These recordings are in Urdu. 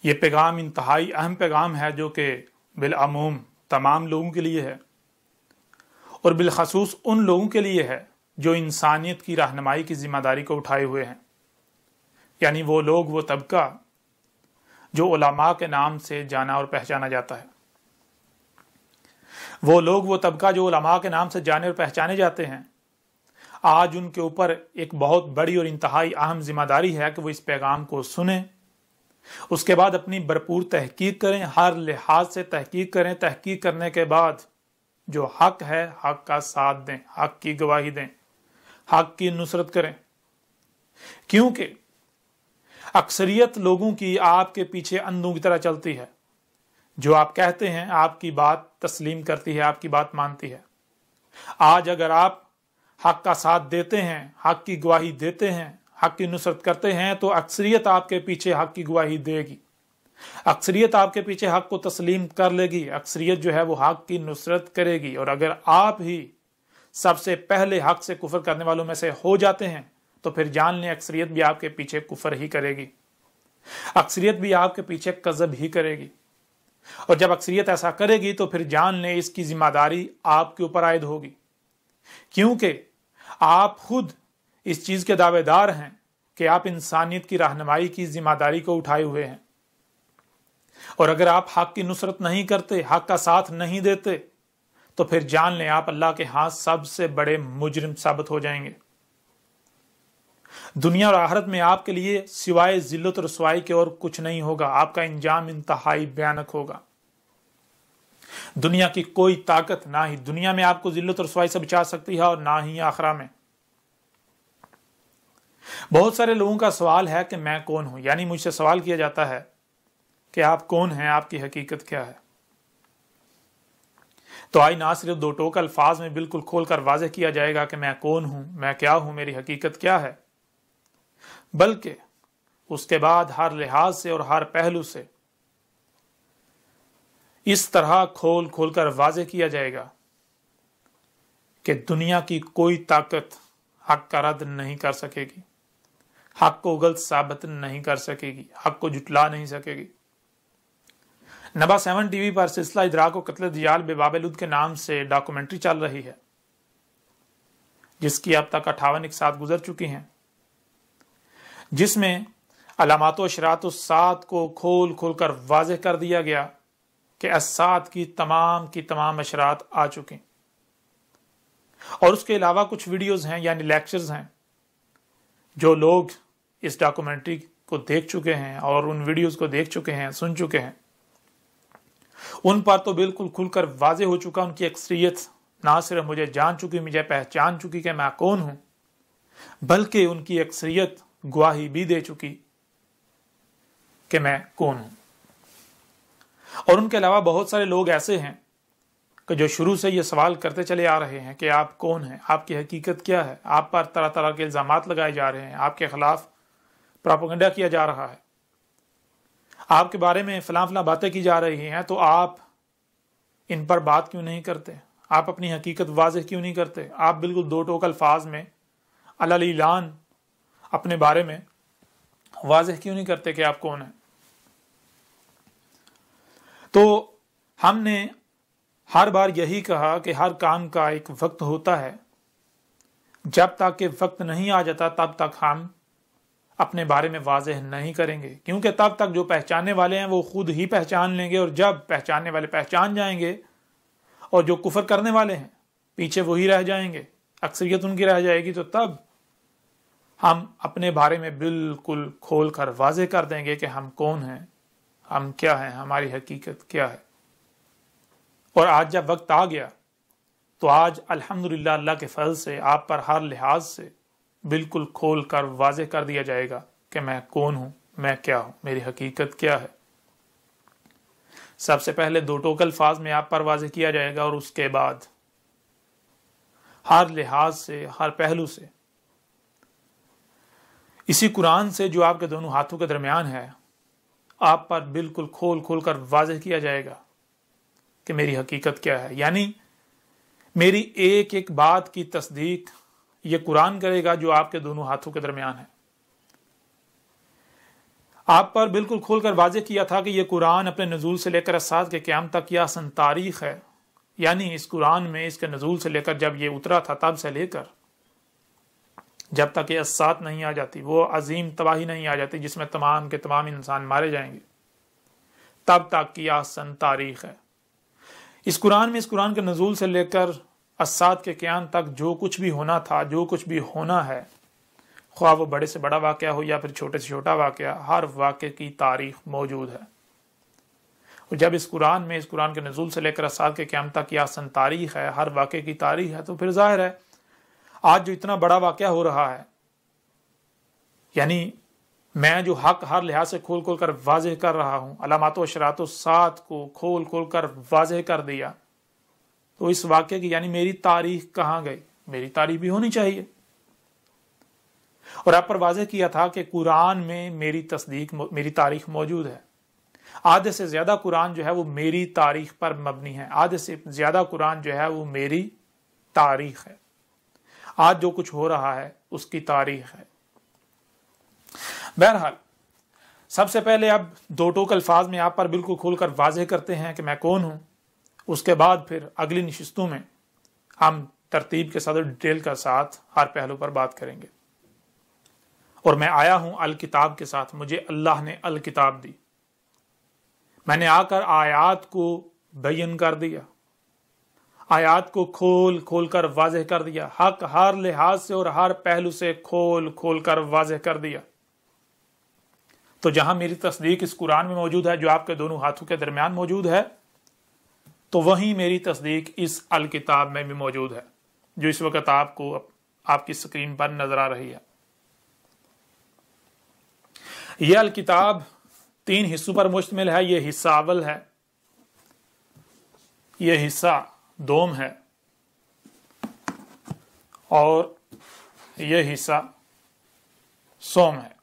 یہ پیغام انتہائی اہم پیغام ہے جو کہ بالعموم تمام لوگوں کے لیے ہے، اور بالخصوص ان لوگوں کے لیے ہے جو انسانیت کی رہنمائی کی ذمہ داری کو اٹھائے ہوئے ہیں، یعنی وہ لوگ، وہ طبقہ جو علماء کے نام سے جانا اور پہچانا جاتا ہے، وہ لوگ، وہ طبقہ جو علماء کے نام سے جانے اور پہچانے جاتے ہیں۔ آج ان کے اوپر ایک بہت بڑی اور انتہائی اہم ذمہ داری ہے کہ وہ اس پیغام کو سنیں، اس کے بعد اپنی بھرپور تحقیق کریں، ہر لحاظ سے تحقیق کریں، تحقیق کرنے کے بعد جو حق ہے حق کا ساتھ دیں، حق کی گواہی دیں، حق کی نصرت کریں، کیونکہ اکثریت لوگوں کی آپ کے پیچھے اندھوں کی طرح چلتی ہے، جو آپ کہتے ہیں آپ کی بات تسلیم کرتی ہے، آپ کی بات مانتی ہے۔ آج اگر آپ حق کا ساتھ دیتے ہیں، حق کی گواہی دیتے ہیں، حق کی نصرت کرتے ہیں، تو اکثریت آپ کے پیچھے حق کی گواہی دے گی، اکثریت آپ کے پیچھے حق کو تسلیم کر لے گی، اکثریت جو ہے وہ حق کی نصرت کرے گی۔ اور اگر آپ ہی سب سے پہلے حق سے کفر کرنے والوں میں سے ہو جاتے ہیں تو پھر جان لیں اکثریت بھی آپ کے پیچھے کفر ہی کرے گی، اکثریت بھی آپ کے پیچھے کذب ہی کرے گی، اور جب اکثریت ایسا کرے گی تو پھر جان لیں اس کی ذمہ داری آپ کے اوپر عائد ہوگی، کیونکہ آپ خود اس چیز کے دعوے دار ہیں کہ آپ انسانیت کی رہنمائی کی ذمہ داری کو اٹھائے ہوئے ہیں، اور اگر آپ حق کی نصرت نہیں کرتے، حق کا ساتھ نہیں دیتے، تو پھر جان لیں آپ اللہ کے ہاں سب سے بڑے مجرم ثابت ہو جائیں گے۔ دنیا اور آخرت میں آپ کے لیے سوائے ذلت اور رسوائی کے اور کچھ نہیں ہوگا، آپ کا انجام انتہائی بھیانک ہوگا۔ دنیا کی کوئی طاقت نہ ہی دنیا میں آپ کو ذلت اور رسوائی سے بچا سکتی ہے اور نہ ہی آخرہ میں۔ بہت سارے لوگوں کا سوال ہے کہ میں کون ہوں، یعنی مجھ سے سوال کیا جاتا ہے کہ آپ کون ہیں، آپ کی حقیقت کیا ہے؟ تو آئی نہ صرف دو ٹوک الفاظ میں بالکل کھول کر واضح کیا جائے گا کہ میں کون ہوں، میں کیا ہوں، میری حقیقت کیا ہے، بلکہ اس کے بعد ہر لحاظ سے اور ہر پہلو سے اس طرح کھول کھول کر واضح کیا جائے گا کہ دنیا کی کوئی طاقت حق کا رد نہیں کر سکے گی، حق کو غلط ثابت نہیں کر سکے گی، حق کو جھٹلا نہیں سکے گی۔ نبا 7 ٹی وی پر سلسلہ ادراک و قتل دیال بے باب لد کے نام سے ڈاکومنٹری چل رہی ہے، جس کی اب تک 58 اقساط گزر چکی ہیں، جس میں علامات و اشراط الساعت کو کھول کھول کر واضح کر دیا گیا کہ الساعت کی تمام اشراط آ چکیں، اور اس کے علاوہ کچھ ویڈیوز ہیں یعنی لیکچرز ہیں جو لوگ اس ڈاکومنٹری کو دیکھ چکے ہیں اور ان ویڈیوز کو دیکھ چکے ہیں، سن چکے ہیں، ان پر تو بالکل کھل کر واضح ہو چکا، ان کی اکثریت نہ صرف مجھے جان چکی، مجھے پہچان چکی کہ میں کون ہوں، بلکہ ان کی اکثریت گواہی بھی دے چکی کہ میں کون ہوں۔ اور ان کے علاوہ بہت سارے لوگ ایسے ہیں کہ جو شروع سے یہ سوال کرتے چلے آ رہے ہیں کہ آپ کون ہیں، آپ کی حقیقت کیا ہے، آپ پر طرح طرح کے الزامات لگائے جا رہے ہیں، آپ کے خلاف پروپیگنڈا کیا جا رہا ہے، آپ کے بارے میں فلاں فلاں باتیں کی جا رہی ہیں، تو آپ ان پر بات کیوں نہیں کرتے، آپ اپنی حقیقت واضح کیوں نہیں کرتے، آپ بالکل دو ٹوک الفاظ میں علی اعلان اپنے بارے میں واضح کیوں نہیں کرتے کہ آپ کون ہیں؟ تو ہم نے ہر بار یہی کہا کہ ہر کام کا ایک وقت ہوتا ہے، جب تک کہ وقت نہیں آ جاتا تب تک ہم اپنے بارے میں واضح نہیں کریں گے، کیونکہ تب تک جو پہچاننے والے ہیں وہ خود ہی پہچان لیں گے، اور جب پہچاننے والے پہچان جائیں گے اور جو کفر کرنے والے ہیں پیچھے وہی رہ جائیں گے، اکثریت ان کی رہ جائے گی، تو تب ہم اپنے بارے میں بالکل کھول کر واضح کر دیں گے کہ ہم کون ہیں، ہم کیا ہیں، ہماری حقیقت کیا ہے۔ اور آج جب وقت آ گیا تو آج الحمدللہ اللہ کے فضل سے آپ پر ہر لحاظ سے بالکل کھول کر واضح کر دیا جائے گا کہ میں کون ہوں، میں کیا ہوں، میری حقیقت کیا ہے۔ سب سے پہلے دو ٹوک الفاظ میں آپ پر واضح کیا جائے گا، اور اس کے بعد ہر لحاظ سے، ہر پہلو سے، اسی قرآن سے جو آپ کے دونوں ہاتھوں کے درمیان ہے، آپ پر بالکل کھول کھول کر واضح کیا جائے گا کہ میری حقیقت کیا ہے، یعنی میری ایک ایک بات کی تصدیق یہ قرآن کرے گا جو آپ کے دونوں ہاتھوں کے درمیان ہے۔ آپ پر بالکل کھول کر واضح کیا تھا کہ یہ قرآن اپنے نزول سے لے کر اسات کے قیام تک کی آسن تاریخ ہے، یعنی اس قرآن میں اس کے نزول سے لے کر جب یہ اترا تھا تب سے لے کر جب تک یہ اسات نہیں آ جاتی، وہ عظیم تباہی نہیں آ جاتی جس میں تمام کے تمام انسان مارے جائیں گے، تب تک کی آسن تاریخ ہے۔ اس قرآن میں اس قرآن کے نزول سے لے کر اسات کے قیام تک جو کچھ بھی ہونا تھا، جو کچھ بھی ہونا ہے، خواہ وہ بڑے سے بڑا واقعہ ہو یا پھر چھوٹے سے چھوٹا واقعہ، ہر واقعے کی تاریخ موجود ہے۔ اور جب اس قرآن میں اس قرآن کے نزول سے لے کر اسات کے قیام تک کی آسن تاریخ ہے، ہر واقعے کی تاریخ ہے، تو پھر ظاہر ہے آج جو اتنا بڑا واقعہ ہو رہا ہے، یعنی میں جو حق ہر لحاظ سے کھول کھول کر واضح کر رہا ہوں، علامات و اشراط الساعت کو کھول کھول کر واضح کر دیا، تو اس واقعے کی یعنی میری تاریخ کہاں گئی؟ میری تاریخ بھی ہونی چاہیے۔ اور آپ پر واضح کیا تھا کہ قرآن میں میری تصدیق، میری تاریخ موجود ہے۔ آدھے سے زیادہ قرآن جو ہے وہ میری تاریخ پر مبنی ہے، آدھے سے زیادہ قرآن جو ہے وہ میری تاریخ ہے۔ آج جو کچھ ہو رہا ہے اس کی تاریخ ہے۔ بہرحال سب سے پہلے اب دو ٹوک الفاظ میں آپ پر بالکل کھول کر واضح کرتے ہیں کہ میں کون ہوں، اس کے بعد پھر اگلی نشستوں میں ہم ترتیب کے ساتھ ڈیٹیل کے ساتھ ہر پہلو پر بات کریں گے۔ اور میں آیا ہوں الکتاب کے ساتھ، مجھے اللہ نے الکتاب دی، میں نے آ کر آیات کو بیان کر دیا، آیات کو کھول کھول کر واضح کر دیا، حق ہر لحاظ سے اور ہر پہلو سے کھول کھول کر واضح کر دیا۔ تو جہاں میری تصدیق اس قرآن میں موجود ہے جو آپ کے دونوں ہاتھوں کے درمیان موجود ہے، تو وہیں میری تصدیق اس الکتاب میں بھی موجود ہے جو اس وقت آپ کو آپ کی سکرین پر نظر آ رہی ہے۔ یہ الکتاب 3 حصوں پر مشتمل ہے۔ یہ حصہ اول ہے، یہ حصہ دوم ہے، اور یہ حصہ سوم ہے۔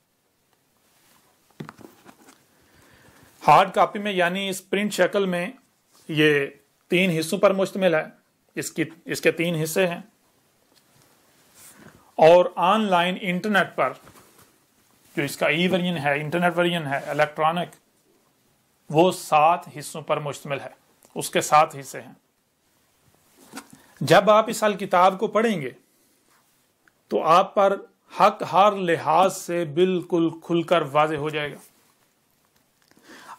ہارڈ کاپی میں یعنی اس پرنٹ شکل میں یہ 3 حصوں پر مشتمل ہے، اس کے 3 حصے ہیں، اور آن لائن انٹرنیٹ پر جو اس کا ای ورژن ہے، انٹرنیٹ ورژن ہے، الیکٹرانک، وہ 7 حصوں پر مشتمل ہے، اس کے 7 حصے ہیں۔ جب آپ اس الکتاب کو پڑھیں گے تو آپ پر حق ہر لحاظ سے بالکل کھل کر واضح ہو جائے گا۔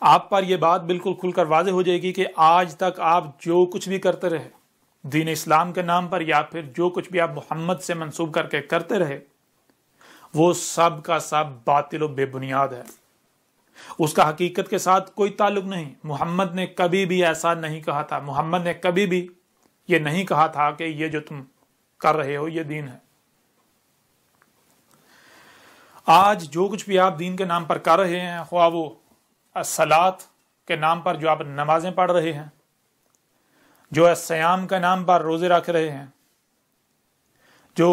آپ پر یہ بات بالکل کھل کر واضح ہو جائے گی کہ آج تک آپ جو کچھ بھی کرتے رہے دین اسلام کے نام پر، یا پھر جو کچھ بھی آپ محمد سے منسوب کر کے کرتے رہے، وہ سب کا سب باطل و بے بنیاد ہے، اس کا حقیقت کے ساتھ کوئی تعلق نہیں۔ محمد نے کبھی بھی ایسا نہیں کہا تھا، محمد نے کبھی بھی یہ نہیں کہا تھا کہ یہ جو تم کر رہے ہو یہ دین ہے۔ آج جو کچھ بھی آپ دین کے نام پر کر رہے ہیں، خواہ وہ الصلاۃ کے نام پر جو آپ نمازیں پڑھ رہے ہیں، جو الصیام کے نام پر روزے رکھ رہے ہیں، جو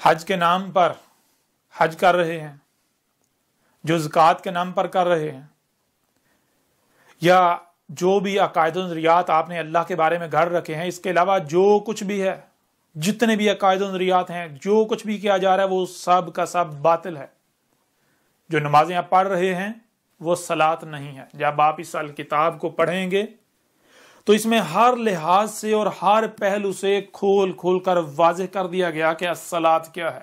حج کے نام پر حج کر رہے ہیں، جو زکوٰۃ کے نام پر کر رہے ہیں، یا جو بھی عقائد و نظریات آپ نے اللہ کے بارے میں گھڑ رکھے ہیں، اس کے علاوہ جو کچھ بھی ہے، جتنے بھی عقائد و نظریات ہیں، جو کچھ بھی کیا جا رہا ہے، وہ سب کا سب باطل ہے۔ جو نمازیں آپ پڑھ رہے ہیں وہ صلاۃ نہیں ہے۔ جب آپ اس الکتاب کو پڑھیں گے تو اس میں ہر لحاظ سے اور ہر پہلو سے کھول کھول کر واضح کر دیا گیا کہ الصلاۃ کیا ہے۔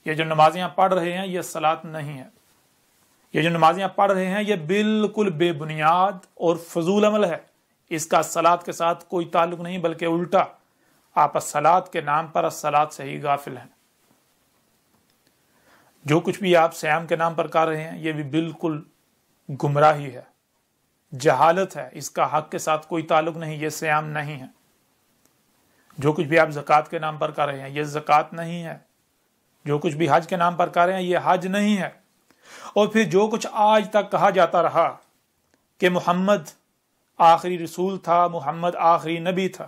یہ جو نمازیں آپ پڑھ رہے ہیں یہ صلاۃ نہیں ہے۔ یہ جو نمازیں آپ پڑھ رہے ہیں یہ بالکل بے بنیاد اور فضول عمل ہے، اس کا الصلاۃ کے ساتھ کوئی تعلق نہیں، بلکہ الٹا آپ الصلاۃ کے نام پر الصلاۃ سے ہی غافل ہیں۔ جو کچھ بھی آپ سیام کے نام پر کر رہے ہیں یہ بھی بالکل گمراہی ہے، جہالت ہے، اس کا حق کے ساتھ کوئی تعلق نہیں، یہ سیام نہیں ہے۔ جو کچھ بھی آپ زکوٰۃ کے نام پر کر رہے ہیں یہ زکوٰۃ نہیں ہے۔ جو کچھ بھی حج کے نام پر کر رہے ہیں یہ حج نہیں ہے۔ اور پھر جو کچھ آج تک کہا جاتا رہا کہ محمد آخری رسول تھا، محمد آخری نبی تھا،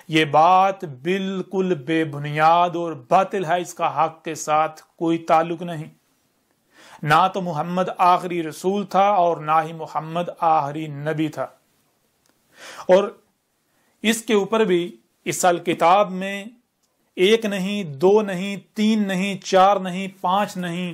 یہ بات بالکل بے بنیاد اور باطل ہے، اس کا حق کے ساتھ کوئی تعلق نہیں۔ نہ تو محمد آخری رسول تھا اور نہ ہی محمد آخری نبی تھا۔ اور اس کے اوپر بھی اس الکتاب میں 1 نہیں، 2 نہیں، 3 نہیں، 4 نہیں، 5 نہیں،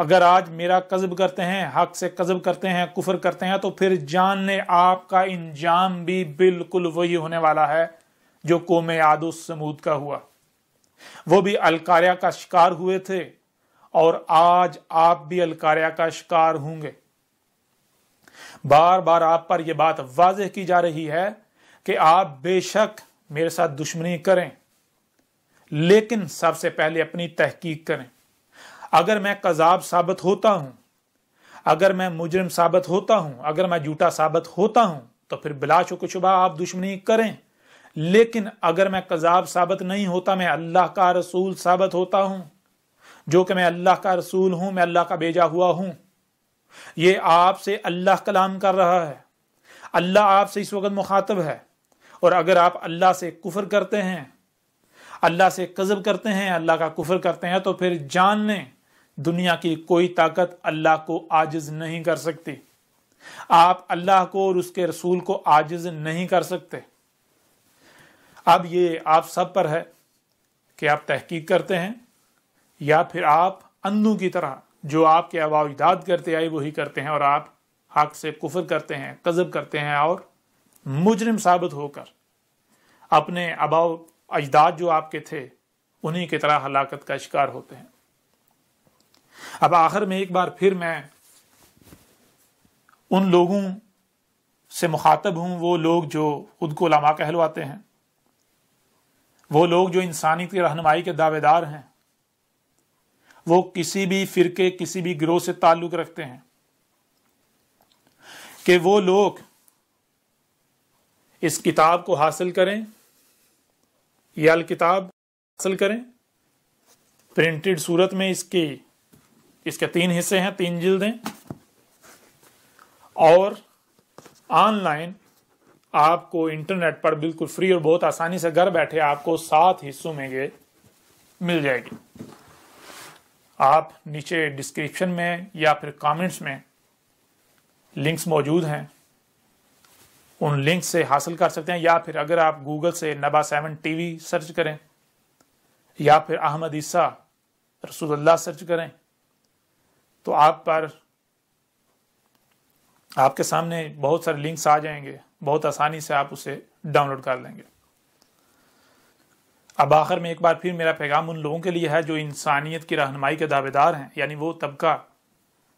اگر آج میرا کذب کرتے ہیں، حق سے کذب کرتے ہیں، کفر کرتے ہیں، تو پھر جان لیں آپ کا انجام بھی بالکل وہی ہونے والا ہے جو قوم عاد و سمود کا ہوا۔ وہ بھی القاریہ کا شکار ہوئے تھے اور آج آپ بھی القاریہ کا شکار ہوں گے۔ بار بار آپ پر یہ بات واضح کی جا رہی ہے کہ آپ بے شک میرے ساتھ دشمنی کریں، لیکن سب سے پہلے اپنی تحقیق کریں۔ اگر میں کذاب ثابت ہوتا ہوں، اگر میں مجرم ثابت ہوتا ہوں، اگر میں جھوٹا ثابت ہوتا ہوں، تو پھر بلا شک و شبہ آپ دشمنی کریں۔ لیکن اگر میں کذاب ثابت نہیں ہوتا، میں اللہ کا رسول ثابت ہوتا ہوں، جو کہ میں اللہ کا رسول ہوں، میں اللہ کا بھیجا ہوا ہوں۔ یہ آپ سے اللہ کلام کر رہا ہے، اللہ آپ سے اس وقت مخاطب ہے۔ اور اگر آپ اللہ سے کفر کرتے ہیں، اللہ سے کذب کرتے ہیں، اللہ کا کفر کرتے ہیں، تو پھر جان لیں دنیا کی کوئی طاقت اللہ کو عاجز نہیں کر سکتی۔ آپ اللہ کو اور اس کے رسول کو عاجز نہیں کر سکتے۔ اب یہ آپ سب پر ہے کہ آپ تحقیق کرتے ہیں یا پھر آپ اندھوں کی طرح جو آپ کے آباء و اجداد کرتے آئے وہی کرتے ہیں، اور آپ حق سے کفر کرتے ہیں، کذب کرتے ہیں، اور مجرم ثابت ہو کر اپنے آباء و اجداد جو آپ کے تھے انہی کی طرح ہلاکت کا شکار ہوتے ہیں۔ اب آخر میں ایک بار پھر میں ان لوگوں سے مخاطب ہوں، وہ لوگ جو خود کو علماء کہلواتے ہیں، وہ لوگ جو انسانیت کی رہنمائی کے دعوے دار ہیں، وہ کسی بھی فرقے، کسی بھی گروہ سے تعلق رکھتے ہیں، کہ وہ لوگ اس کتاب کو حاصل کریں، یہ الکتاب حاصل کریں پرنٹڈ صورت میں۔ اس کے 3 حصے ہیں، 3 جلدیں، اور آن لائن آپ کو انٹرنیٹ پر بالکل فری اور بہت آسانی سے گھر بیٹھے آپ کو 7 حصوں میں یہ مل جائے گی۔ آپ نیچے ڈسکرپشن میں یا پھر کامنٹس میں لنکس موجود ہیں، ان لنک سے حاصل کر سکتے ہیں، یا پھر اگر آپ گوگل سے نبا 7 ٹی وی سرچ کریں یا پھر احمد عیسیٰ رسول اللہ سرچ کریں تو آپ کے سامنے بہت سارے لنکس آ جائیں گے، بہت آسانی سے آپ اسے ڈاؤن لوڈ کر لیں گے۔ اب آخر میں ایک بار پھر میرا پیغام ان لوگوں کے لیے ہے جو انسانیت کی رہنمائی کے دعوے دار ہیں، یعنی وہ طبقہ،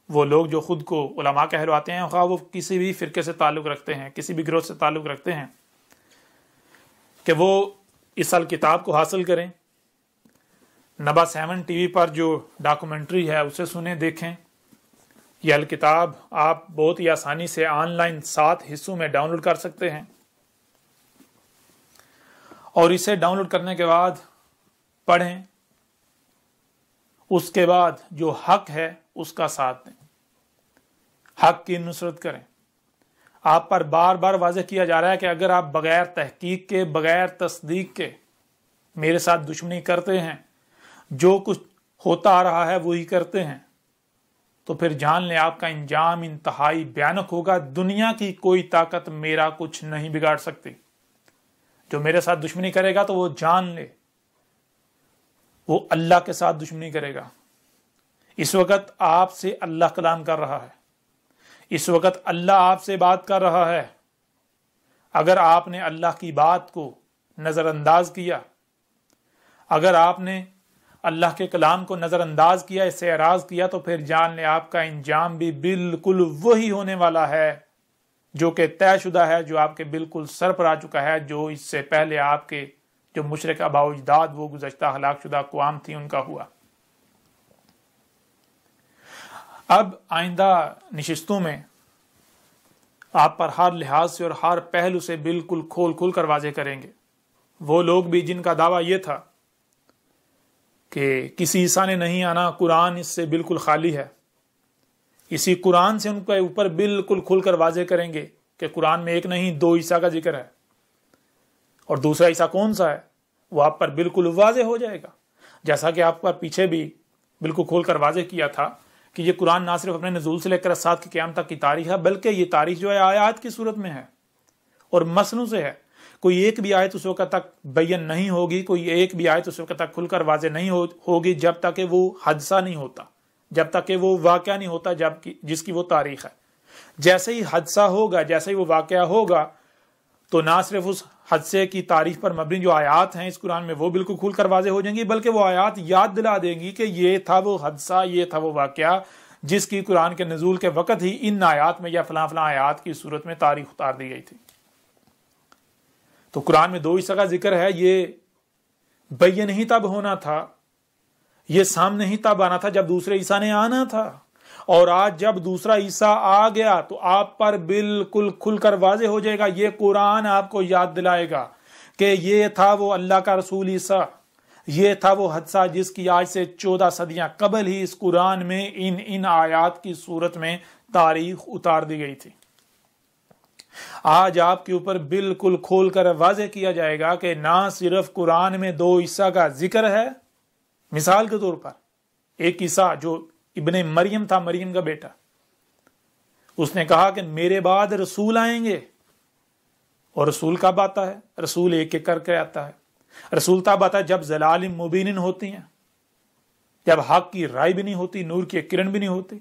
وہ لوگ جو خود کو علماء کہلواتے ہیں، خواہ وہ کسی بھی فرقے سے تعلق رکھتے ہیں، کسی بھی گروہ سے تعلق رکھتے ہیں، کہ وہ اس الکتاب کو حاصل کریں۔ نبا 7 ٹی وی پر جو ڈاکومنٹری ہے اسے سنیں، دیکھیں۔ یہ الکتاب آپ بہت ہی آسانی سے آن لائن 7 حصوں میں ڈاؤن لوڈ کر سکتے ہیں، اور اسے ڈاؤن لوڈ کرنے کے بعد پڑھیں، اس کے بعد جو حق ہے اس کا ساتھ دیں، حق کی نصرت کریں۔ آپ پر بار بار واضح کیا جا رہا ہے کہ اگر آپ بغیر تحقیق کے، بغیر تصدیق کے میرے ساتھ دشمنی کرتے ہیں، جو کچھ ہوتا آ رہا ہے وہی کرتے ہیں، تو پھر جان لیں آپ کا انجام انتہائی بھیانک ہوگا۔ دنیا کی کوئی طاقت میرا کچھ نہیں بگاڑ سکتی۔ جو میرے ساتھ دشمنی کرے گا تو وہ جان لے وہ اللہ کے ساتھ دشمنی کرے گا۔ اس وقت آپ سے اللہ کلام کر رہا ہے، اس وقت اللہ آپ سے بات کر رہا ہے۔ اگر آپ نے اللہ کی بات کو نظر انداز کیا، اگر آپ نے اللہ کے کلام کو نظر انداز کیا، اس سے اعراض کیا، تو پھر جان لیں آپ کا انجام بھی بالکل وہی ہونے والا ہے جو کہ طے شدہ ہے، جو آپ کے بالکل سر پر آ چکا ہے، جو اس سے پہلے آپ کے جو مشرک آباء و اجداد، وہ گزشتہ ہلاک شدہ اقوام تھی، ان کا ہوا۔ اب آئندہ نشستوں میں آپ پر ہر لحاظ سے اور ہر پہلو سے بالکل کھول کر واضح کریں گے۔ وہ لوگ بھی جن کا دعویٰ یہ تھا کہ کسی عیسیٰ نے نہیں آنا، قرآن اس سے بالکل خالی ہے، اسی قرآن سے ان کے اوپر بالکل کھل کر واضح کریں گے کہ قرآن میں ایک نہیں 2 عیسیٰ کا ذکر ہے، اور دوسرا عیسیٰ کون سا ہے وہ آپ پر بالکل واضح ہو جائے گا۔ جیسا کہ آپ پر پیچھے بھی بالکل کھول کر واضح کیا تھا کہ یہ قرآن نہ صرف اپنے نزول سے لے کر ساتھ کی قیامت تک کی تاریخ ہے، بلکہ یہ تاریخ جو ہے آیات کی صورت میں ہے اور مصنوع سے ہے۔ کوئی ایک بھی آیت اس وقت تک بیان نہیں ہوگی، کوئی ایک بھی آیت اس وقت تک کھل کر واضح نہیں ہوگی جب تک کہ وہ حادثہ نہیں ہوتا، جب تک کہ وہ واقعہ نہیں ہوتا جس کی وہ تاریخ ہے. جیسے ہی حادثہ ہوگا، جیسے ہی وہ واقعہ ہوگا، تو نہ صرف اس حادثے کی تاریخ پر مبنی جو آیات ہیں اس قرآن میں وہ بالکل کھل کر واضح ہو جائیں گی، بلکہ وہ آیات یاد دلا دیں گی کہ یہ تھا وہ حادثہ، یہ تھا وہ واقعہ جس کی قرآن کے نزول کے وقت ہی ان آیات میں یا فلاں فلاں آیات کی صورت میں تاریخ اتار دی گئی تھی. تو قرآن میں 2 حصہ کا ذکر ہے. یہ بین ہی تب ہونا تھا، یہ سامنے ہی تب آنا تھا جب دوسرے عیسیٰ نے آنا تھا، اور آج جب دوسرا عیسیٰ آ گیا تو آپ پر بالکل کھل کر واضح ہو جائے گا. یہ قرآن آپ کو یاد دلائے گا کہ یہ تھا وہ اللہ کا رسول عیسیٰ، یہ تھا وہ حادثہ جس کی آج سے 14 صدیاں قبل ہی اس قرآن میں ان آیات کی صورت میں تاریخ اتار دی گئی تھی. آج آپ کے اوپر بالکل کھول کر واضح کیا جائے گا کہ نہ صرف قرآن میں 2 عیسیٰ کا ذکر ہے. مثال کے طور پر ایک عیسیٰ جو ابن مریم تھا، مریم کا بیٹا، اس نے کہا کہ میرے بعد رسول آئیں گے. اور رسول کب آتا ہے؟ رسول ایک ایک کر کے آتا ہے. رسول تب آتا ہے جب ضلال مبین ہوتی ہیں، جب حق کی رائے بھی نہیں ہوتی، نور کی کرن بھی نہیں ہوتی.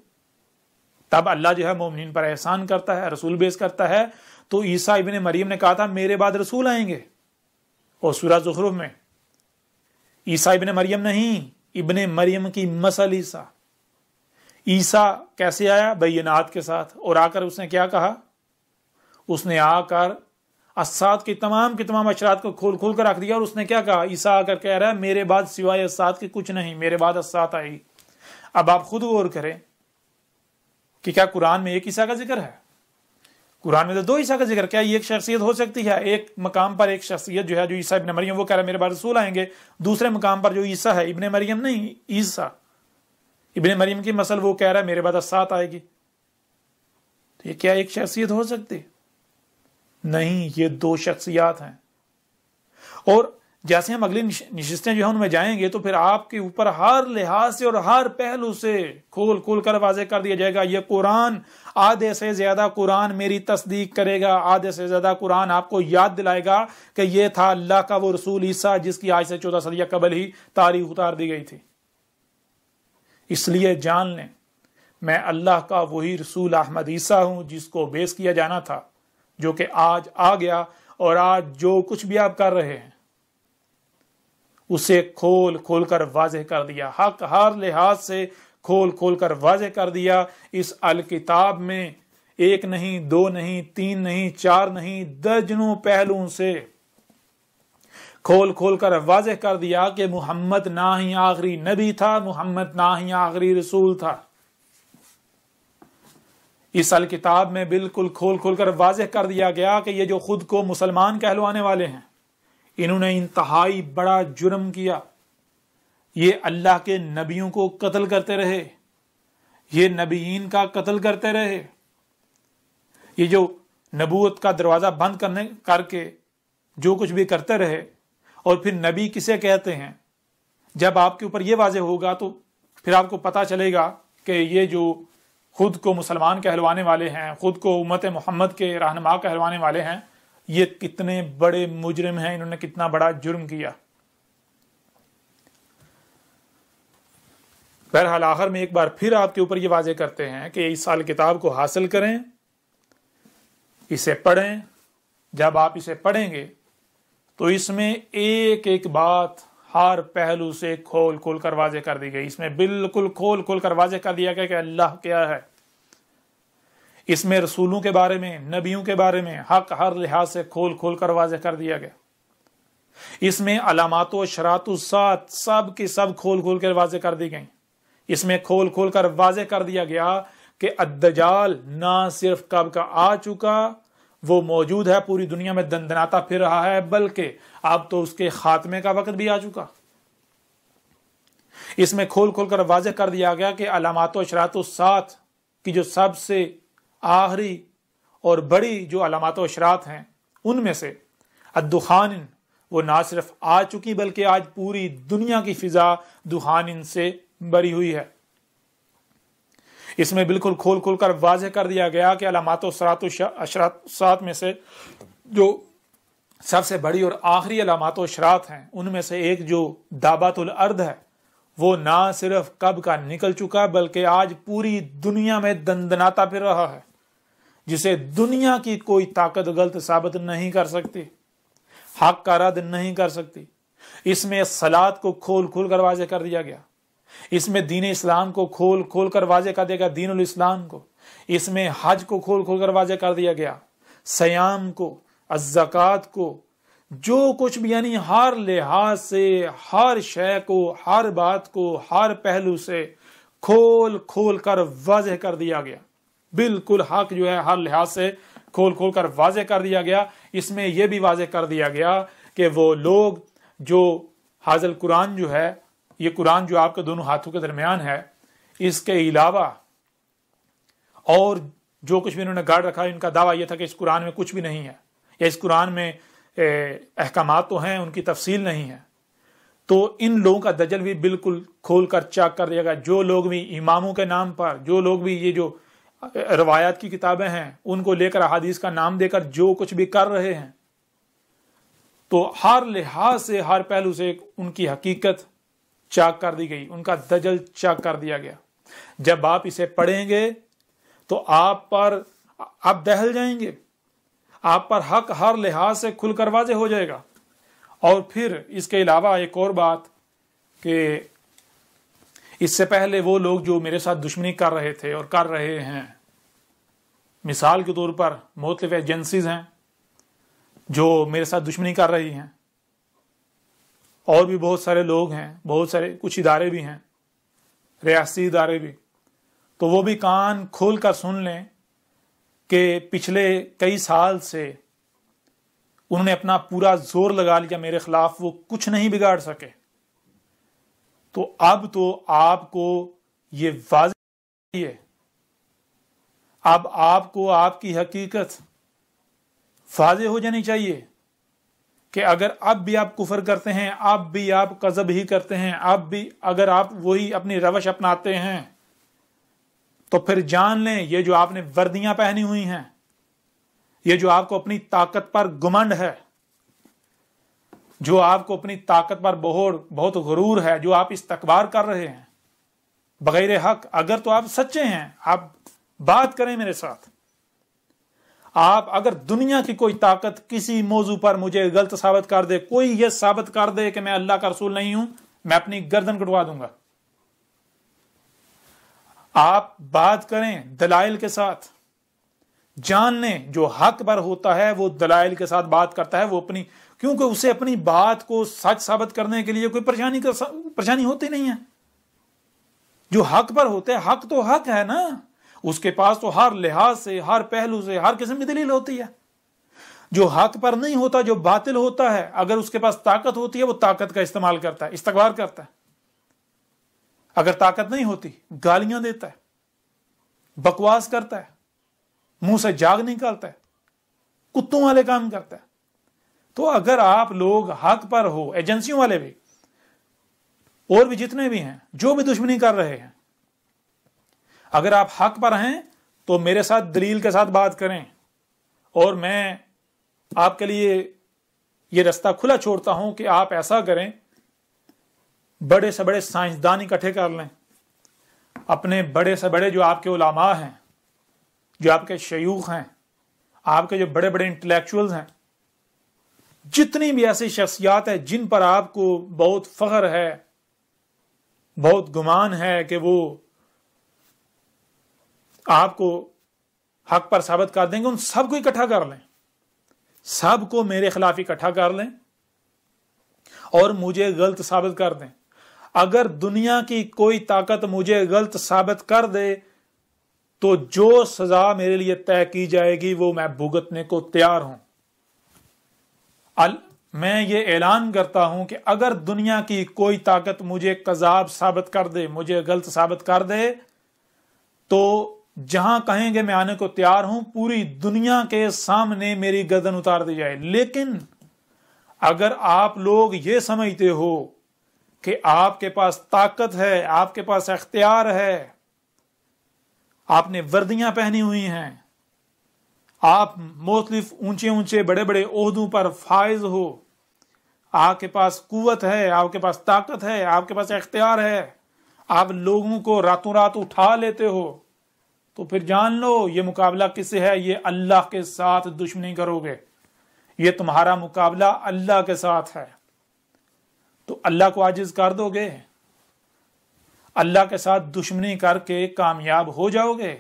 تب اللہ جو ہے مومنین پر احسان کرتا ہے، رسول بیس کرتا ہے. تو عیسیٰ ابن مریم نے کہا تھا میرے بعد رسول آئیں گے. اور سورہ زخرف میں عیسیٰ ابن مریم نہیں، ابن مریم کی مثل عیسیٰ. عیسیٰ کیسے آیا؟ بینات کے ساتھ. اور آ کر اس نے کیا کہا؟ اس نے آ کر اسات کی تمام اشرات کو کھول کھول کر رکھ دیا. اور اس نے کیا کہا؟ عیسیٰ آ کر کہہ رہا ہے میرے بعد سوائے اسات کے کچھ نہیں، میرے بعد اسات آئے گی. اب آپ خود غور کریں کہ کیا قرآن میں ایک عیسیٰ کا ذکر ہے؟ قرآن میں تو 2 عیسیٰ کا ذکر. کیا یہ ایک شخصیت ہو سکتی ہے؟ ایک مقام پر ایک شخصیت جو ہے جو عیسیٰ ابن مریم وہ کہہ رہا ہے میرے بعد رسول آئیں گے، دوسرے مقام پر جو عیسیٰ ہے ابن مریم نہیں، عیسیٰ ابن مریم کی مثل وہ کہہ رہا ہے میرے بعد اسات آئے گی. تو یہ کیا ایک شخصیت ہو سکتی؟ نہیں، یہ 2 شخصیات ہیں. اور جیسے ہم اگلی نشستیں جو ہیں ان میں جائیں گے تو پھر آپ کے اوپر ہر لحاظ سے اور ہر پہلو سے کھول کر واضح کر دیا جائے گا. یہ قرآن آدھے سے زیادہ قرآن میری تصدیق کرے گا، آدھے سے زیادہ قرآن آپ کو یاد دلائے گا کہ یہ تھا اللہ کا وہ رسول عیسیٰ جس کی آج سے 14 صدیاں قبل ہی تاریخ اتار دی گئی تھی. اس لیے جان لیں میں اللہ کا وہی رسول احمد عیسیٰ ہوں جس کو بیس کیا جانا تھا، جو کہ آج آ گیا. اور آج جو کچھ بھی آپ کر رہے ہیں اسے کھول کر واضح کر دیا. حق ہر لحاظ سے کھول کر واضح کر دیا. اس الکتاب میں 1 نہیں، 2 نہیں، 3 نہیں، 4 نہیں، درجنوں پہلوؤں سے کھول کر واضح کر دیا کہ محمد نہ ہی آخری نبی تھا، محمد نہ ہی آخری رسول تھا. اس الکتاب میں بالکل کھول کر واضح کر دیا گیا کہ یہ جو خود کو مسلمان کہلوانے والے ہیں انہوں نے انتہائی بڑا جرم کیا. یہ اللہ کے نبیوں کو قتل کرتے رہے، یہ نبیین کا قتل کرتے رہے. یہ جو نبوت کا دروازہ بند کر کے جو کچھ بھی کرتے رہے. اور پھر نبی کسے کہتے ہیں؟ جب آپ کے اوپر یہ واضح ہوگا تو پھر آپ کو پتا چلے گا کہ یہ جو خود کو مسلمان کہلوانے والے ہیں، خود کو امت محمد کے رہنما کہلوانے والے ہیں، یہ کتنے بڑے مجرم ہیں، انہوں نے کتنا بڑا جرم کیا. بہرحال آخر میں ایک بار پھر آپ کے اوپر یہ واضح کرتے ہیں کہ اس سال کتاب کو حاصل کریں، اسے پڑھیں. جب آپ اسے پڑھیں گے تو اس میں ایک ایک بات ہر پہلو سے کھول کر واضح کر دی گئی. اس میں بالکل کھول کر واضح کر دیا گیا کہ اللہ کیا ہے. اس میں رسولوں کے بارے میں، نبیوں کے بارے میں حق ہر لحاظ سے کھول کر واضح کر دیا گیا. اس میں علامات و اشراط الساعت سب کی سب کھول کر واضح کر دی گئیں. اس میں کھول کر واضح کر دیا گیا کہ الدجال نہ صرف کب کا آ چکا، وہ موجود ہے، پوری دنیا میں دندناتا پھر رہا ہے، بلکہ اب تو اس کے خاتمے کا وقت بھی آ چکا. اس میں کھول کر واضح کر دیا گیا کہ علامات و اشراط الساعت کی جو سب سے آخری اور بڑی جو علامات و اشراط ہیں ان میں سے الدخان وہ نہ صرف آ چکی بلکہ آج پوری دنیا کی فضا دخان سے بری ہوئی ہے. اس میں بالکل کھول کر واضح کر دیا گیا کہ علامات و اشراط میں سے جو سب سے بڑی اور آخری علامات و اشراط ہیں ان میں سے ایک جو دابت الارض ہے وہ نہ صرف کب کا نکل چکا بلکہ آج پوری دنیا میں دندناتا پھر رہا ہے، جسے دنیا کی کوئی طاقت غلط ثابت نہیں کر سکتی، حق کا رد نہیں کر سکتی۔ اس میں صلات کو کھول کھول کر واضح کر دیا گیا، اس میں دین اسلام کو کھول کھول کر واضح کر دیا گیا، دین الاسلام کو، اس میں حج کو کھول کھول کر واضح کر دیا گیا، سیام کو، الزکوٰۃ کو، جو کچھ بھی، یعنی ہر لحاظ سے ہر شے کو، ہر بات کو، ہر پہلو سے کھول کھول کر واضح کر دیا گیا۔ بالکل حق جو ہے ہر لحاظ سے کھول کھول کر واضح کر دیا گیا۔ اس میں یہ بھی واضح کر دیا گیا کہ وہ لوگ جو حاضر قرآن جو ہے، یہ قرآن جو آپ کے دونوں ہاتھوں کے درمیان ہے، اس کے علاوہ اور جو کچھ بھی انہوں نے گاڑ رکھا ہے، ان کا دعویٰ یہ تھا کہ اس قرآن میں کچھ بھی نہیں ہے، یا اس قرآن میں احکامات تو ہیں، ان کی تفصیل نہیں ہے۔ تو ان لوگوں کا دجل بھی بالکل کھول کر چاک کر دیا گیا۔ جو لوگ بھی اماموں کے نام پر، جو لوگ بھی یہ جو روایات کی کتابیں ہیں ان کو لے کر، احادیث کا نام دے کر جو کچھ بھی کر رہے ہیں، تو ہر لحاظ سے ہر پہلو سے ان کی حقیقت چاک کر دی گئی، ان کا دجل چاک کر دیا گیا۔ جب آپ اسے پڑھیں گے تو آپ دہل جائیں گے، آپ پر حق ہر لحاظ سے کھل کر واضح ہو جائے گا۔ اور پھر اس کے علاوہ ایک اور بات کہ اس سے پہلے وہ لوگ جو میرے ساتھ دشمنی کر رہے تھے اور کر رہے ہیں، مثال کے طور پر مختلف ایجنسیز ہیں جو میرے ساتھ دشمنی کر رہی ہیں، اور بھی بہت سارے لوگ ہیں، بہت سارے کچھ ادارے بھی ہیں، ریاستی ادارے بھی، تو وہ بھی کان کھول کر سن لیں کہ پچھلے کئی سال سے انہوں نے اپنا پورا زور لگا لیا میرے خلاف، وہ کچھ نہیں بگاڑ سکے۔ تو اب تو آپ کو یہ واضح ہے، اب آپ کو آپ کی حقیقت واضح ہو جانی چاہیے کہ اگر اب بھی آپ کفر کرتے ہیں، اب بھی آپ کذب ہی کرتے ہیں، اب بھی اگر آپ وہی اپنی روش اپناتے ہیں، تو پھر جان لیں یہ جو آپ نے وردیاں پہنی ہوئی ہیں، یہ جو آپ کو اپنی طاقت پر گمنڈ ہے، جو آپ کو اپنی طاقت پر بہت غرور ہے، جو آپ استکبار کر رہے ہیں بغیر حق، اگر تو آپ سچے ہیں آپ بات کریں میرے ساتھ۔ آپ اگر دنیا کی کوئی طاقت کسی موضوع پر مجھے غلط ثابت کر دے، کوئی یہ ثابت کر دے کہ میں اللہ کا رسول نہیں ہوں، میں اپنی گردن کٹوا دوں گا۔ آپ بات کریں دلائل کے ساتھ، جان لیں جو حق پر ہوتا ہے وہ دلائل کے ساتھ بات کرتا ہے، وہ اپنی، کیونکہ اسے اپنی بات کو سچ ثابت کرنے کے لیے کوئی پریشانی ہوتی نہیں ہے۔ جو حق پر ہوتے ہیں، حق تو حق ہے نا، اس کے پاس تو ہر لحاظ سے، ہر پہلو سے، ہر قسم کی دلیل ہوتی ہے۔ جو حق پر نہیں ہوتا، جو باطل ہوتا ہے، اگر اس کے پاس طاقت ہوتی ہے وہ طاقت کا استعمال کرتا ہے، استکبار کرتا ہے۔ اگر طاقت نہیں ہوتی گالیاں دیتا ہے، بکواس کرتا ہے، منہ سے جاگ نکالتا ہے، کتوں والے کام کرتا ہے۔ تو اگر آپ لوگ حق پر ہو، ایجنسیوں والے بھی اور بھی جتنے بھی ہیں جو بھی دشمنی کر رہے ہیں، اگر آپ حق پر ہیں تو میرے ساتھ دلیل کے ساتھ بات کریں، اور میں آپ کے لیے یہ رستہ کھلا چھوڑتا ہوں کہ آپ ایسا کریں، بڑے سے بڑے سائنسدان اکٹھے کر لیں، اپنے بڑے سے بڑے جو آپ کے علماء ہیں، جو آپ کے شیوخ ہیں، آپ کے جو بڑے بڑے انٹلیکچوئلز ہیں، جتنی بھی ایسی شخصیات ہیں جن پر آپ کو بہت فخر ہے، بہت گمان ہے کہ وہ آپ کو حق پر ثابت کر دیں گے، ان سب کو اکٹھا کر لیں، سب کو میرے خلاف اکٹھا کر لیں اور مجھے غلط ثابت کر دیں۔ اگر دنیا کی کوئی طاقت مجھے غلط ثابت کر دے تو جو سزا میرے لیے طے کی جائے گی وہ میں بھگتنے کو تیار ہوں۔ میں یہ اعلان کرتا ہوں کہ اگر دنیا کی کوئی طاقت مجھے کذاب ثابت کر دے، مجھے غلط ثابت کر دے، تو جہاں کہیں گے میں آنے کو تیار ہوں، پوری دنیا کے سامنے میری گردن اتار دی جائے۔ لیکن اگر آپ لوگ یہ سمجھتے ہو کہ آپ کے پاس طاقت ہے، آپ کے پاس اختیار ہے، آپ نے وردیاں پہنی ہوئی ہیں، آپ مختلف اونچے اونچے بڑے بڑے عہدوں پر فائز ہو، آپ کے پاس قوت ہے، آپ کے پاس طاقت ہے، آپ کے پاس اختیار ہے، آپ لوگوں کو راتوں رات اٹھا لیتے ہو، تو پھر جان لو یہ مقابلہ کس سے ہے؟ یہ اللہ کے ساتھ دشمنی کرو گے، یہ تمہارا مقابلہ اللہ کے ساتھ ہے۔ تو اللہ کو عاجز کر دو گے، اللہ کے ساتھ دشمنی کر کے کامیاب ہو جاؤ گے؟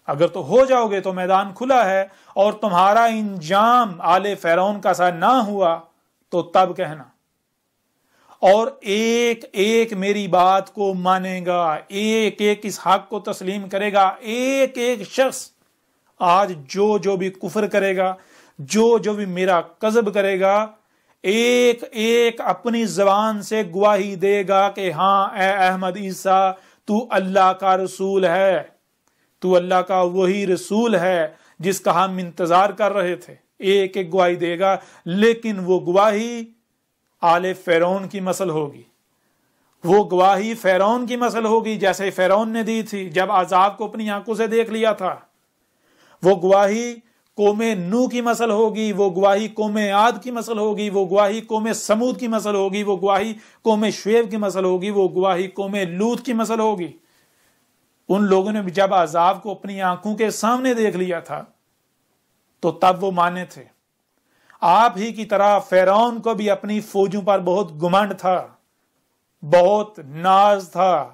اگر تو ہو جاؤ گے تو میدان کھلا ہے، اور تمہارا انجام آل فرعون کا سا نہ ہوا تو تب کہنا۔ اور ایک ایک میری بات کو مانے گا، ایک ایک اس حق کو تسلیم کرے گا، ایک ایک شخص آج جو بھی کفر کرے گا، جو بھی میرا کذب کرے گا، ایک ایک اپنی زبان سے گواہی دے گا کہ ہاں اے احمد عیسیٰ تو اللہ کا رسول ہے، تو اللہ کا وہی رسول ہے جس کا ہم انتظار کر رہے تھے۔ ایک ایک گواہی دے گا، لیکن وہ گواہی آل فرعون کی مثل ہوگی، وہ گواہی فرعون کی مثل ہوگی جیسے فرعون نے دی تھی جب عذاب کو اپنی آنکھوں سے دیکھ لیا تھا۔ وہ گواہی قوم نوح کی مثل ہوگی، وہ گواہی قوم عاد کی مثل ہوگی، وہ گواہی قوم سمود کی مثل ہوگی، وہ گواہی قوم شعیب کی مثل ہوگی، وہ گواہی قوم لوط کی مثل ہوگی۔ ان لوگوں نے جب عذاب کو اپنی آنکھوں کے سامنے دیکھ لیا تھا تو تب وہ مانے تھے۔ آپ ہی کی طرح فرعون کو بھی اپنی فوجوں پر بہت گمنڈ تھا، بہت ناز تھا،